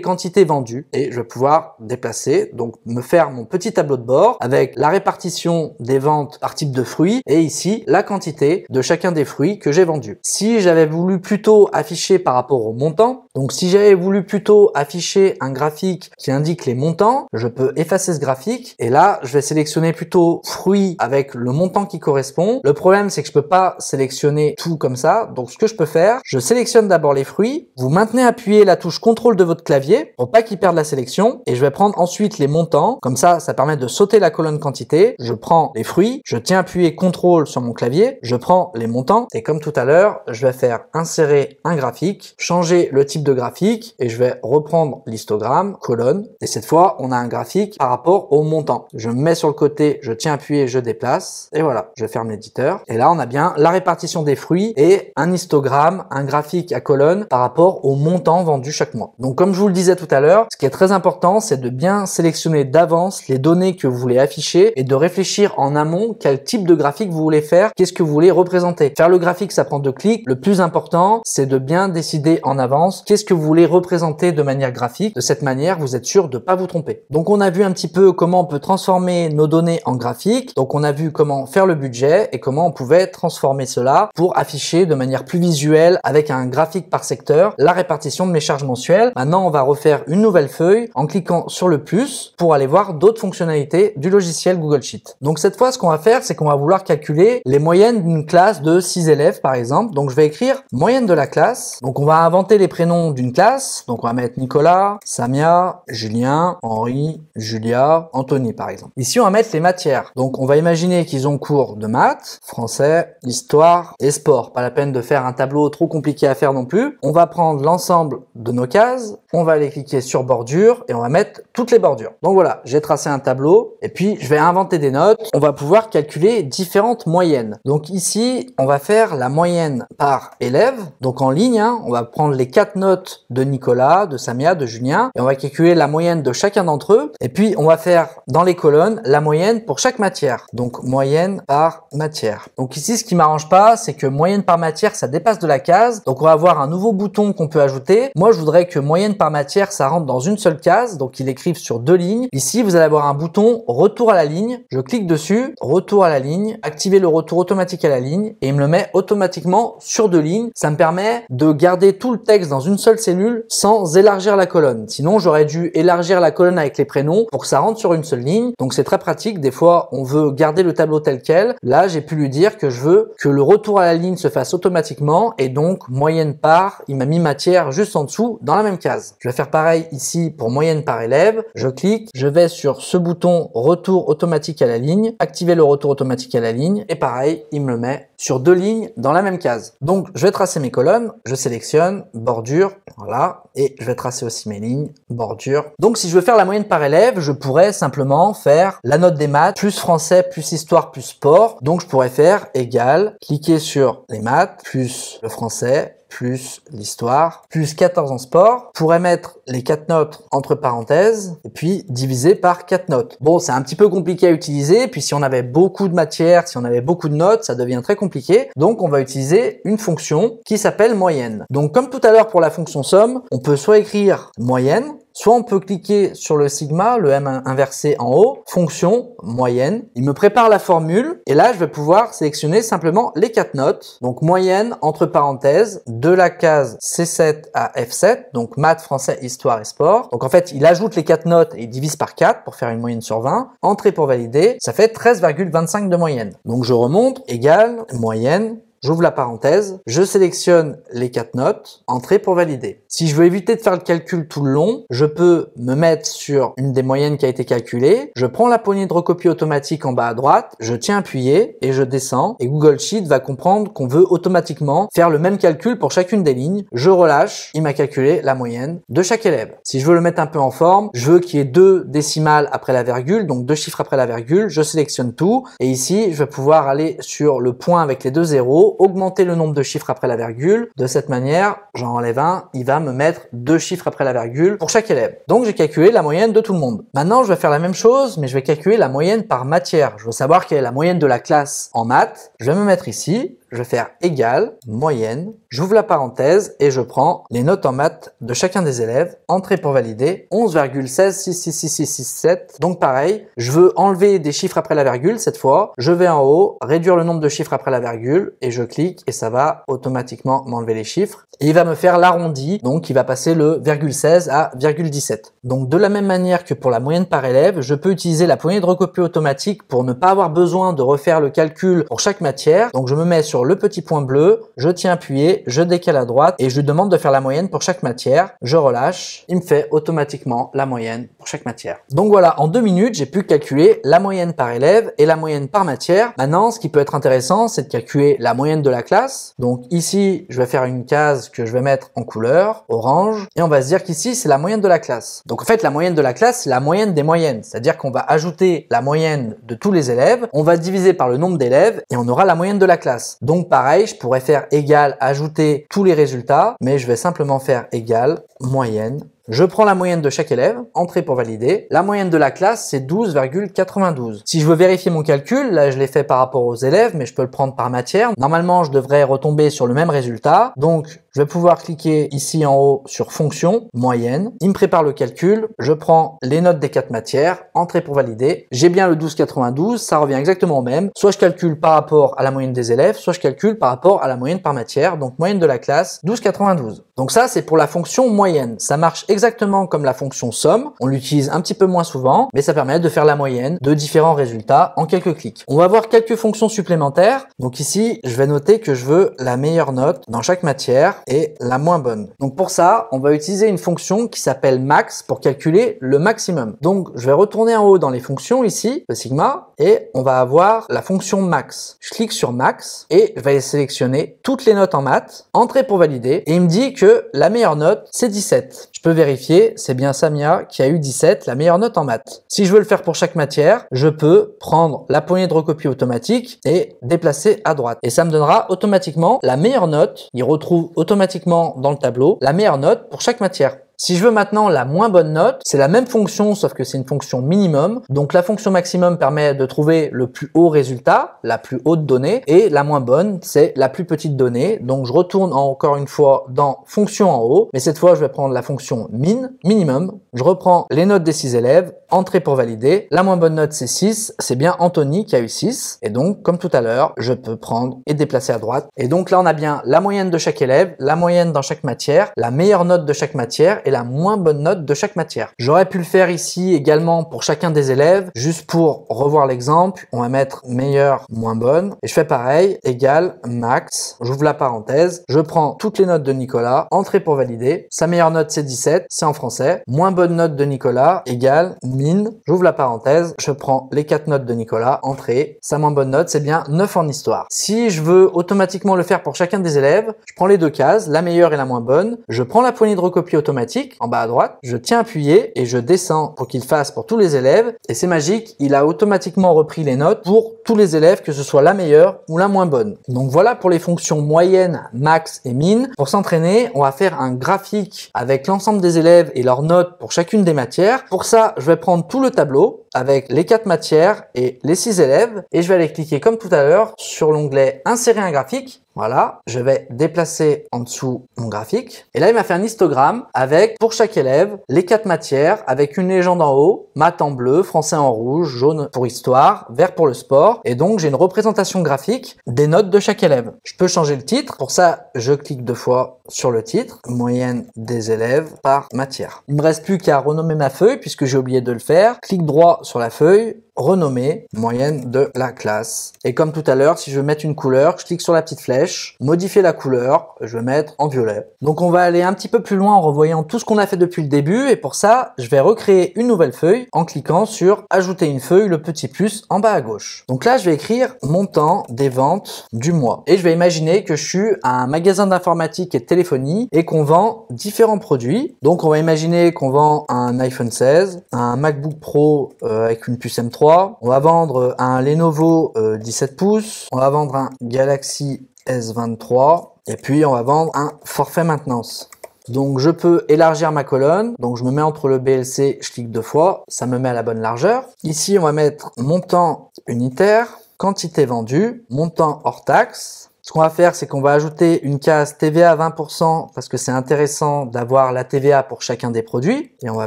quantités vendues, et je vais pouvoir déplacer, donc me faire mon petit tableau de bord avec la répartition des ventes par type de fruits, et ici la quantité de chacun des fruits que j'ai vendus. Si j'avais voulu plutôt afficher par rapport au montant, donc si j'avais voulu plutôt afficher un graphique qui indique les montants, je peux effacer ce graphique, et là je vais sélectionner plutôt fruits avec le montant qui correspond. Le problème c'est que je peux pas sélectionner tout comme ça, donc ce que je peux faire, je sélectionne d'abord les fruits, vous maintenez appuyé la touche CTRL de votre clavier pour pas qu'il perde la sélection, et je vais prendre ensuite les montants, comme ça permet de sauter la colonne quantité. Je prends les fruits, je tiens appuyé CTRL sur mon clavier, je prends les montants, et comme tout à l'heure, je vais faire insérer un graphique, changer le type de graphique, et je vais reprendre l'histogramme, colonne, et cette fois on a un graphique par rapport au montant. Je me mets sur le côté, je tiens appuyé, je déplace, et voilà, je ferme l'éditeur, et là on a bien la répartition des fruits et un histogramme, un graphique à colonne par rapport au montant vendu chaque mois. Donc comme je vous le disais tout à l'heure, ce qui est très important, c'est de bien sélectionner d'avance les données que vous voulez afficher et de réfléchir en amont quel type de graphique vous voulez faire, qu'est-ce que vous voulez représenter. Faire le graphique, ça prend 2 clics. Le plus important, c'est de bien décider en avance qu'est-ce que vous voulez représenter de manière graphique. De cette manière, vous êtes sûr de ne pas vous tromper. Donc on a vu un petit peu comment on peut transformer nos données en graphique. Donc on a vu comment faire le budget et comment on pouvait transformer cela pour afficher de manière plus visuelle avec un graphique par secteur la répartition de mes charges mensuelles. Maintenant, on va refaire une nouvelle feuille en cliquant sur le plus pour aller voir d'autres fonctionnalités du logiciel Google Sheet. Donc cette fois, ce qu'on va faire, c'est qu'on va vouloir calculer les moyennes d'une classe de 6 élèves par exemple. Donc je vais écrire moyenne de la classe. Donc on va inventer les prénoms d'une classe. Donc on va mettre Nicolas, Samia, Julien, Henri, Julia, Anthony par exemple. Ici on va mettre les matières. Donc on va imaginer qu'ils ont cours de maths, français, histoire et sport. Pas la peine de faire un tableau trop compliqué à faire non plus. On va prendre l'ensemble de nos cases, on va aller cliquer sur bordure et on va mettre toutes les bordures. Donc voilà, j'ai tracé un tableau et puis je vais inventer des notes. On va pouvoir calculer différentes moyennes. Donc ici, on va faire la moyenne par élève. Donc en ligne, on va prendre les 4 notes de Nicolas, de Samia, de Julien et on va calculer la moyenne de chacun d'entre eux. Et puis on va faire dans les colonnes la moyenne pour chaque matière. Donc moyenne par matière. Donc ici, ce qui m'arrange pas, c'est que moyenne par matière, ça dépasse de la case. Donc on va avoir un nouveau bouton qu'on peut ajouter. Moi, je voudrais que moyenne par matière, ça rentre dans une seule case. Donc il écrive sur 2 lignes. Ici, vous allez avoir un bouton retour à la ligne. Je clique dessus, retour à la ligne, activer le retour automatique à la ligne et il me le met automatiquement sur 2 lignes. Ça me permet de garder tout le texte dans une seule cellule sans élargir la colonne. Sinon, j'aurais dû élargir la colonne avec les prénoms pour que ça rentre sur une seule ligne. Donc c'est très pratique. Des fois, on veut garder le tableau tel quel. Là, j'ai pu lui dire que je veux que le retour à la ligne se fasse automatiquement et donc moyenne par, il m'a mis matière juste en dessous dans la même case. Je vais faire pareil ici pour moyenne par élève. Je clique, je vais sur ce bouton retour automatique à la ligne, activer le retour automatique à la ligne et pareil, il me le met sur 2 lignes dans la même case. Donc je vais tracer mes colonnes, je sélectionne bordure, voilà, et je vais tracer aussi mes lignes, bordure. Donc si je veux faire la moyenne par élève, je pourrais simplement faire la note des maths plus français plus histoire plus sport. Donc je pourrais faire égal, cliquer sur les maths plus le français plus l'histoire, plus 14 en sport, pourrait mettre les 4 notes entre parenthèses, et puis diviser par 4 notes. Bon, c'est un petit peu compliqué à utiliser, puis si on avait beaucoup de matière, si on avait beaucoup de notes, ça devient très compliqué, donc on va utiliser une fonction qui s'appelle moyenne. Donc comme tout à l'heure pour la fonction somme, on peut soit écrire moyenne, soit on peut cliquer sur le sigma, le M inversé en haut, fonction, moyenne. Il me prépare la formule et là, je vais pouvoir sélectionner simplement les 4 notes. Donc moyenne, entre parenthèses, de la case C7 à F7, donc maths, français, histoire et sport. Donc en fait, il ajoute les 4 notes et il divise par 4 pour faire une moyenne sur 20. Entrée pour valider, ça fait 13,25 de moyenne. Donc je remonte, égale, moyenne, j'ouvre la parenthèse, je sélectionne les 4 notes, entrée pour valider. Si je veux éviter de faire le calcul tout le long, je peux me mettre sur une des moyennes qui a été calculée, je prends la poignée de recopie automatique en bas à droite, je tiens appuyé et je descends et Google Sheet va comprendre qu'on veut automatiquement faire le même calcul pour chacune des lignes. Je relâche, il m'a calculé la moyenne de chaque élève. Si je veux le mettre un peu en forme, je veux qu'il y ait 2 décimales après la virgule, donc 2 chiffres après la virgule, je sélectionne tout et ici je vais pouvoir aller sur le point avec les 2 zéros, augmenter le nombre de chiffres après la virgule. De cette manière, j'en enlève un, il va me mettre 2 chiffres après la virgule pour chaque élève. Donc j'ai calculé la moyenne de tout le monde. Maintenant je vais faire la même chose, mais je vais calculer la moyenne par matière. Je veux savoir quelle est la moyenne de la classe en maths. Je vais me mettre ici, je vais faire égal, moyenne, j'ouvre la parenthèse et je prends les notes en maths de chacun des élèves, entrée pour valider, 11,1666667. Donc pareil, je veux enlever des chiffres après la virgule cette fois, je vais en haut, réduire le nombre de chiffres après la virgule et je clique et ça va automatiquement m'enlever les chiffres. Et il va me faire l'arrondi, donc il va passer le ,16 à ,17. Donc de la même manière que pour la moyenne par élève, je peux utiliser la poignée de recopie automatique pour ne pas avoir besoin de refaire le calcul pour chaque matière. Donc je me mets sur le petit point bleu, je tiens appuyé, je décale à droite et je lui demande de faire la moyenne pour chaque matière. Je relâche, il me fait automatiquement la moyenne pour chaque matière. Donc voilà, en 2 minutes, j'ai pu calculer la moyenne par élève et la moyenne par matière. Maintenant, ce qui peut être intéressant, c'est de calculer la moyenne de la classe. Donc ici, je vais faire une case que je vais mettre en couleur, orange, et on va se dire qu'ici, c'est la moyenne de la classe. Donc en fait, la moyenne de la classe, c'est la moyenne des moyennes. C'est-à-dire qu'on va ajouter la moyenne de tous les élèves, on va diviser par le nombre d'élèves et on aura la moyenne de la classe. Donc pareil, je pourrais faire égal, ajouter tous les résultats, mais je vais simplement faire égal, moyenne. Je prends la moyenne de chaque élève, entrée pour valider. La moyenne de la classe, c'est 12,92. Si je veux vérifier mon calcul, là je l'ai fait par rapport aux élèves, mais je peux le prendre par matière. Normalement, je devrais retomber sur le même résultat. Donc, je vais pouvoir cliquer ici en haut sur fonction, moyenne. Il me prépare le calcul. Je prends les notes des 4 matières, entrée pour valider. J'ai bien le 12,92, ça revient exactement au même. Soit je calcule par rapport à la moyenne des élèves, soit je calcule par rapport à la moyenne par matière. Donc, moyenne de la classe, 12,92. Donc ça, c'est pour la fonction moyenne. Ça marche exactement comme la fonction somme. On l'utilise un petit peu moins souvent, mais ça permet de faire la moyenne de différents résultats en quelques clics. On va voir quelques fonctions supplémentaires. Donc ici, je vais noter que je veux la meilleure note dans chaque matière et la moins bonne. Donc pour ça, on va utiliser une fonction qui s'appelle max pour calculer le maximum. Donc je vais retourner en haut dans les fonctions ici, le sigma, et on va avoir la fonction max. Je clique sur max et je vais sélectionner toutes les notes en maths, entrée pour valider, et il me dit que la meilleure note, c'est 17. Je peux vérifier, c'est bien Samia qui a eu 17, la meilleure note en maths. Si je veux le faire pour chaque matière, je peux prendre la poignée de recopie automatique et déplacer à droite. Et ça me donnera automatiquement la meilleure note. Il retrouve automatiquement dans le tableau la meilleure note pour chaque matière. Si je veux maintenant la moins bonne note, c'est la même fonction sauf que c'est une fonction minimum. Donc la fonction maximum permet de trouver le plus haut résultat, la plus haute donnée, et la moins bonne, c'est la plus petite donnée. Donc je retourne encore une fois dans fonction en haut, mais cette fois je vais prendre la fonction min, minimum. Je reprends les notes des 6 élèves, entrée pour valider. La moins bonne note c'est 6, c'est bien Anthony qui a eu 6. Et donc comme tout à l'heure, je peux prendre et déplacer à droite. Et donc là on a bien la moyenne de chaque élève, la moyenne dans chaque matière, la meilleure note de chaque matière et la moins bonne note de chaque matière. J'aurais pu le faire ici également pour chacun des élèves. Juste pour revoir l'exemple, on va mettre meilleure, moins bonne. Et je fais pareil, égal, max. J'ouvre la parenthèse. Je prends toutes les notes de Nicolas, entrée pour valider. Sa meilleure note c'est 17, c'est en français. Moins bonne note de Nicolas, égal, min. J'ouvre la parenthèse. Je prends les 4 notes de Nicolas, entrée. Sa moins bonne note c'est bien 9 en histoire. Si je veux automatiquement le faire pour chacun des élèves, je prends les 2 cases, la meilleure et la moins bonne. Je prends la poignée de recopie automatique en bas à droite, je tiens appuyé et je descends pour qu'il fasse pour tous les élèves et c'est magique, il a automatiquement repris les notes pour tous les élèves, que ce soit la meilleure ou la moins bonne. Donc voilà pour les fonctions moyenne, max et min. Pour s'entraîner, on va faire un graphique avec l'ensemble des élèves et leurs notes pour chacune des matières. Pour ça, je vais prendre tout le tableau avec les 4 matières et les 6 élèves et je vais aller cliquer comme tout à l'heure sur l'onglet insérer un graphique. Voilà, je vais déplacer en dessous mon graphique. Et là, il m'a fait un histogramme avec, pour chaque élève, les 4 matières avec une légende en haut, maths en bleu, français en rouge, jaune pour histoire, vert pour le sport. Et donc, j'ai une représentation graphique des notes de chaque élève. Je peux changer le titre. Pour ça, je clique 2 fois sur le titre, moyenne des élèves par matière. Il me reste plus qu'à renommer ma feuille puisque j'ai oublié de le faire. Clic droit sur la feuille, renommer moyenne de la classe. Et comme tout à l'heure, si je veux mettre une couleur, je clique sur la petite flèche, modifier la couleur, je vais mettre en violet. Donc on va aller un petit peu plus loin en revoyant tout ce qu'on a fait depuis le début et pour ça, je vais recréer une nouvelle feuille en cliquant sur ajouter une feuille, le petit plus en bas à gauche. Donc là, je vais écrire montant des ventes du mois et je vais imaginer que je suis à un magasin d'informatique et de téléphonie et qu'on vend différents produits. Donc on va imaginer qu'on vend un iPhone 16, un MacBook Pro avec une puce M3, on va vendre un Lenovo 17 pouces, on va vendre un Galaxy S23 et puis on va vendre un forfait maintenance. Donc je peux élargir ma colonne, donc je me mets entre le BLC, je clique 2 fois, ça me met à la bonne largeur. Ici on va mettre montant unitaire, quantité vendue, montant hors taxe. Ce qu'on va faire, c'est qu'on va ajouter une case TVA à 20% parce que c'est intéressant d'avoir la TVA pour chacun des produits. Et on va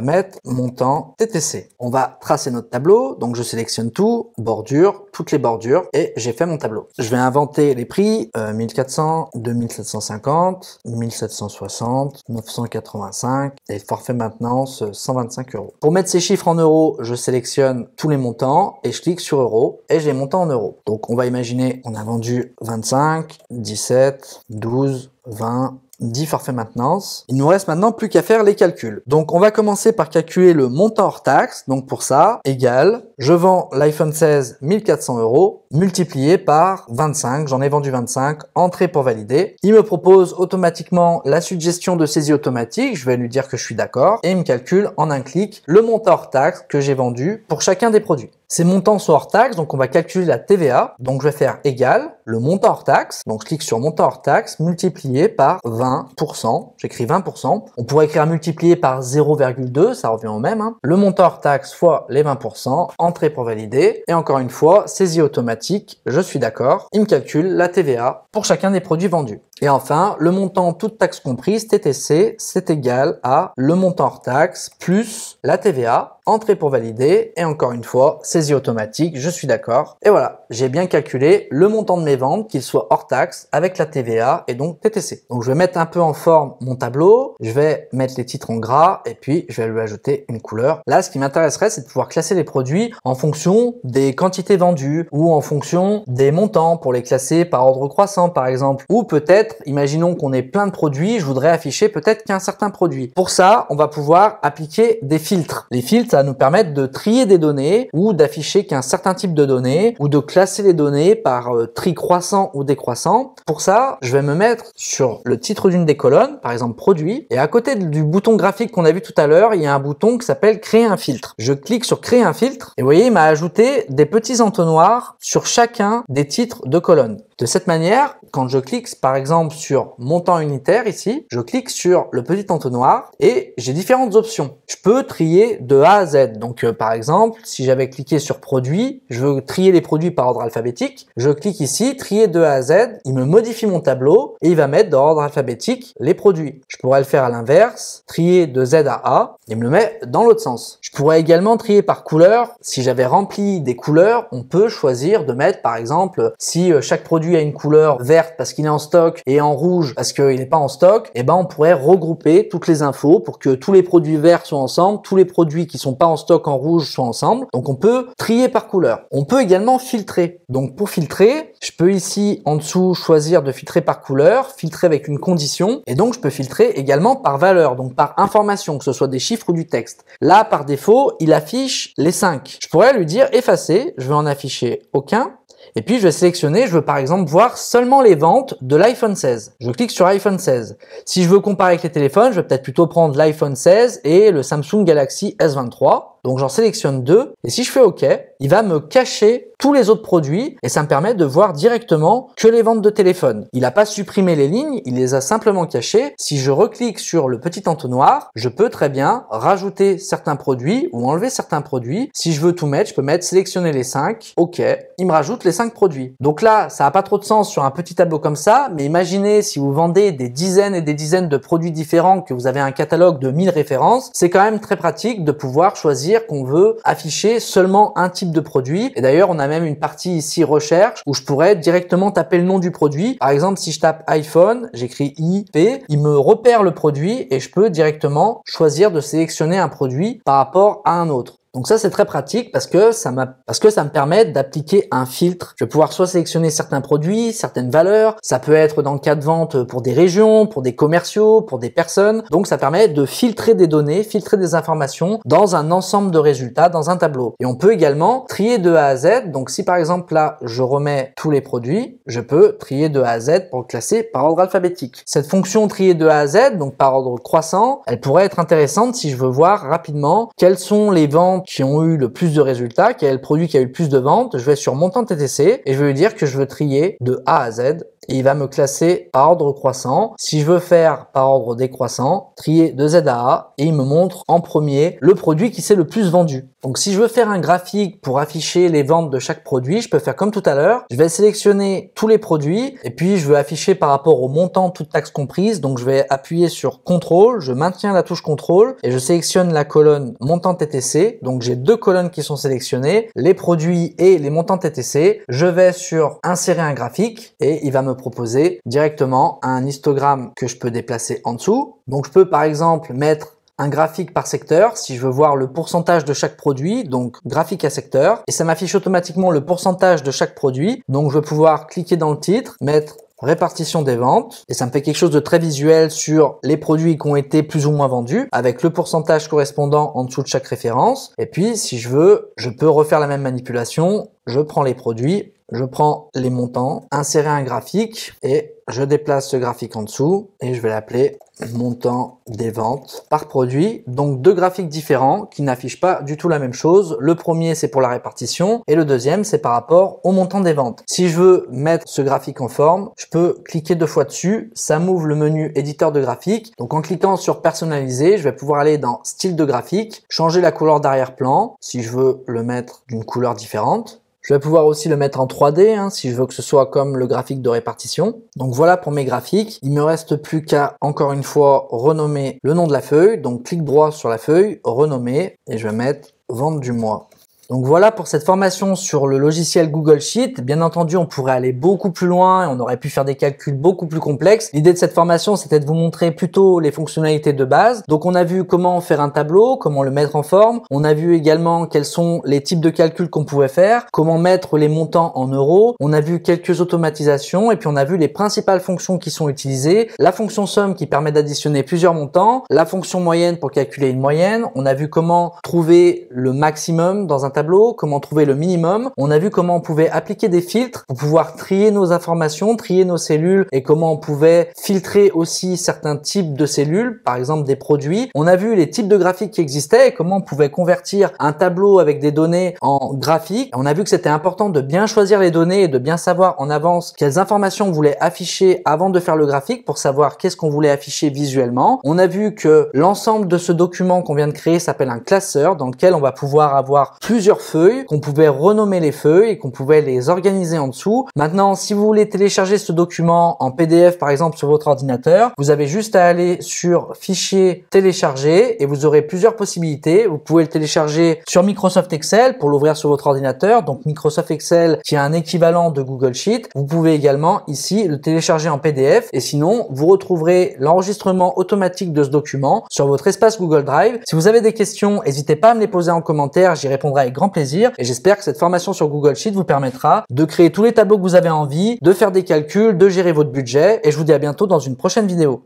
mettre montant TTC. On va tracer notre tableau. Donc je sélectionne tout, bordure, toutes les bordures et j'ai fait mon tableau. Je vais inventer les prix 1400, 2750, 1760, 985 et forfait maintenance 125 euros. Pour mettre ces chiffres en euros, je sélectionne tous les montants et je clique sur euros et j'ai montant en euros. Donc on va imaginer on a vendu 25, 17, 12, 20, 10 forfaits maintenance. Il nous reste maintenant plus qu'à faire les calculs. Donc on va commencer par calculer le montant hors taxe. Donc pour ça, égal, je vends l'iPhone 16 1400 euros multiplié par 25. J'en ai vendu 25, entrée pour valider. Il me propose automatiquement la suggestion de saisie automatique. Je vais lui dire que je suis d'accord et il me calcule en un clic le montant hors taxe que j'ai vendu pour chacun des produits. Ces montants sont hors taxe, donc on va calculer la TVA. Donc je vais faire égal le montant hors taxe. Donc je clique sur montant hors taxe multiplié par 20%. J'écris 20%. On pourrait écrire multiplié par 0,2, ça revient au même. Le montant hors taxe fois les 20%, entrée pour valider. Et encore une fois, saisie automatique, je suis d'accord. Il me calcule la TVA pour chacun des produits vendus. Et enfin, le montant toute taxe comprise, TTC, c'est égal à le montant hors taxe plus la TVA, entrée pour valider, et encore une fois, saisie automatique, je suis d'accord. Et voilà, j'ai bien calculé le montant de mes ventes, qu'il soit hors taxe, avec la TVA et donc TTC. Donc je vais mettre un peu en forme mon tableau, je vais mettre les titres en gras, et puis je vais lui ajouter une couleur. Là, ce qui m'intéresserait, c'est de pouvoir classer les produits en fonction des quantités vendues, ou en fonction des montants, pour les classer par ordre croissant par exemple, ou peut-être imaginons qu'on ait plein de produits, je voudrais afficher peut-être qu'un certain produit. Pour ça, on va pouvoir appliquer des filtres. Les filtres, ça va nous permettre de trier des données ou d'afficher qu'un certain type de données ou de classer les données par tri croissant ou décroissant. Pour ça, je vais me mettre sur le titre d'une des colonnes, par exemple produit, et à côté du bouton graphique qu'on a vu tout à l'heure, il y a un bouton qui s'appelle créer un filtre. Je clique sur créer un filtre et vous voyez, il m'a ajouté des petits entonnoirs sur chacun des titres de colonne. De cette manière, quand je clique par exemple sur montant unitaire ici, je clique sur le petit entonnoir et j'ai différentes options. Je peux trier de A à Z. Donc par exemple, si j'avais cliqué sur produit, je veux trier les produits par ordre alphabétique. Je clique ici, trier de A à Z, il me modifie mon tableau et il va mettre dans ordre alphabétique les produits. Je pourrais le faire à l'inverse, trier de Z à A, il me le met dans l'autre sens. Je pourrais également trier par couleur. Si j'avais rempli des couleurs, on peut choisir de mettre par exemple, si chaque produit a une couleur verte parce qu'il est en stock et en rouge parce qu'il n'est pas en stock, et ben on pourrait regrouper toutes les infos pour que tous les produits verts soient ensemble, tous les produits qui sont pas en stock en rouge soient ensemble. Donc on peut trier par couleur. On peut également filtrer. Donc pour filtrer, je peux ici en dessous choisir de filtrer par couleur, filtrer avec une condition, et donc je peux filtrer également par valeur, donc par information, que ce soit des chiffres ou du texte. Là par défaut, il affiche les 5. Je pourrais lui dire effacer, je vais en afficher aucun. Et puis je vais sélectionner, je veux par exemple voir seulement les ventes de l'iPhone 16. Je clique sur iPhone 16. Si je veux comparer avec les téléphones, je vais peut-être plutôt prendre l'iPhone 16 et le Samsung Galaxy S23. Donc j'en sélectionne 2 et si je fais OK, il va me cacher tous les autres produits et ça me permet de voir directement que les ventes de téléphone. Il n'a pas supprimé les lignes, il les a simplement cachées. Si je reclique sur le petit entonnoir, je peux très bien rajouter certains produits ou enlever certains produits. Si je veux tout mettre, je peux mettre sélectionner les 5. OK, il me rajoute les 5 produits. Donc là, ça n'a pas trop de sens sur un petit tableau comme ça, mais imaginez si vous vendez des dizaines et des dizaines de produits différents, que vous avez un catalogue de 1000 références, c'est quand même très pratique de pouvoir choisir qu'on veut afficher seulement un type de produit. Et d'ailleurs, on a même une partie ici recherche où je pourrais directement taper le nom du produit. Par exemple, si je tape iPhone, j'écris IP, il me repère le produit et je peux directement choisir de sélectionner un produit par rapport à un autre. Donc ça, c'est très pratique parce que ça me permet d'appliquer un filtre. Je vais pouvoir soit sélectionner certains produits, certaines valeurs. Ça peut être dans le cas de vente pour des régions, pour des commerciaux, pour des personnes. Donc ça permet de filtrer des données, filtrer des informations dans un ensemble de résultats, dans un tableau. Et on peut également trier de A à Z. Donc si par exemple là, je remets tous les produits, je peux trier de A à Z pour le classer par ordre alphabétique. Cette fonction trier de A à Z, donc par ordre croissant, elle pourrait être intéressante si je veux voir rapidement quelles sont les ventes qui ont eu le plus de résultats, quel est le produit qui a eu le plus de ventes. Je vais sur montant TTC et je vais lui dire que je veux trier de A à Z et il va me classer par ordre croissant. Si je veux faire par ordre décroissant, trier de Z à A et il me montre en premier le produit qui s'est le plus vendu. Donc si je veux faire un graphique pour afficher les ventes de chaque produit, je peux faire comme tout à l'heure. Je vais sélectionner tous les produits et puis je veux afficher par rapport au montant toutes taxes comprises. Donc je vais appuyer sur CTRL, je maintiens la touche CTRL et je sélectionne la colonne montant TTC. Donc j'ai deux colonnes qui sont sélectionnées, les produits et les montants TTC. Je vais sur insérer un graphique et il va me proposer directement un histogramme que je peux déplacer en dessous. Donc je peux par exemple mettre un graphique par secteur si je veux voir le pourcentage de chaque produit, donc graphique à secteur, et ça m'affiche automatiquement le pourcentage de chaque produit. Donc je vais pouvoir cliquer dans le titre, mettre répartition des ventes et ça me fait quelque chose de très visuel sur les produits qui ont été plus ou moins vendus avec le pourcentage correspondant en dessous de chaque référence. Et puis si je veux, je peux refaire la même manipulation. Je prends les produits, je prends les montants, insérer un graphique et je déplace ce graphique en dessous et je vais l'appeler montant des ventes par produit. Donc deux graphiques différents qui n'affichent pas du tout la même chose. Le premier c'est pour la répartition et le deuxième c'est par rapport au montant des ventes. Si je veux mettre ce graphique en forme, je peux cliquer deux fois dessus, ça m'ouvre le menu éditeur de graphique. Donc en cliquant sur personnaliser, je vais pouvoir aller dans style de graphique, changer la couleur d'arrière-plan si je veux le mettre d'une couleur différente. Je vais pouvoir aussi le mettre en 3D si je veux que ce soit comme le graphique de répartition. Donc voilà pour mes graphiques. Il me reste plus qu'à, encore une fois, renommer le nom de la feuille. Donc clic droit sur la feuille, renommer et je vais mettre vente du mois. Donc voilà pour cette formation sur le logiciel Google Sheet. Bien entendu, on pourrait aller beaucoup plus loin et on aurait pu faire des calculs beaucoup plus complexes. L'idée de cette formation, c'était de vous montrer plutôt les fonctionnalités de base. Donc on a vu comment faire un tableau, comment le mettre en forme. On a vu également quels sont les types de calculs qu'on pouvait faire, comment mettre les montants en euros. On a vu quelques automatisations et puis on a vu les principales fonctions qui sont utilisées. La fonction somme qui permet d'additionner plusieurs montants, la fonction moyenne pour calculer une moyenne. On a vu comment trouver le maximum dans un tableau, comment trouver le minimum. On a vu comment on pouvait appliquer des filtres pour pouvoir trier nos informations, trier nos cellules et comment on pouvait filtrer aussi certains types de cellules, par exemple des produits. On a vu les types de graphiques qui existaient et comment on pouvait convertir un tableau avec des données en graphique. On a vu que c'était important de bien choisir les données et de bien savoir en avance quelles informations on voulait afficher avant de faire le graphique pour savoir qu'est-ce qu'on voulait afficher visuellement. On a vu que l'ensemble de ce document qu'on vient de créer s'appelle un classeur dans lequel on va pouvoir avoir plusieurs feuilles, qu'on pouvait renommer les feuilles et qu'on pouvait les organiser en dessous. Maintenant, si vous voulez télécharger ce document en PDF par exemple sur votre ordinateur, vous avez juste à aller sur fichier télécharger et vous aurez plusieurs possibilités. Vous pouvez le télécharger sur Microsoft Excel pour l'ouvrir sur votre ordinateur, donc Microsoft Excel qui est un équivalent de Google Sheet. Vous pouvez également ici le télécharger en PDF et sinon vous retrouverez l'enregistrement automatique de ce document sur votre espace Google Drive. Si vous avez des questions, n'hésitez pas à me les poser en commentaire, j'y répondrai avec grand plaisir et j'espère que cette formation sur Google Sheet vous permettra de créer tous les tableaux que vous avez envie, de faire des calculs, de gérer votre budget et je vous dis à bientôt dans une prochaine vidéo.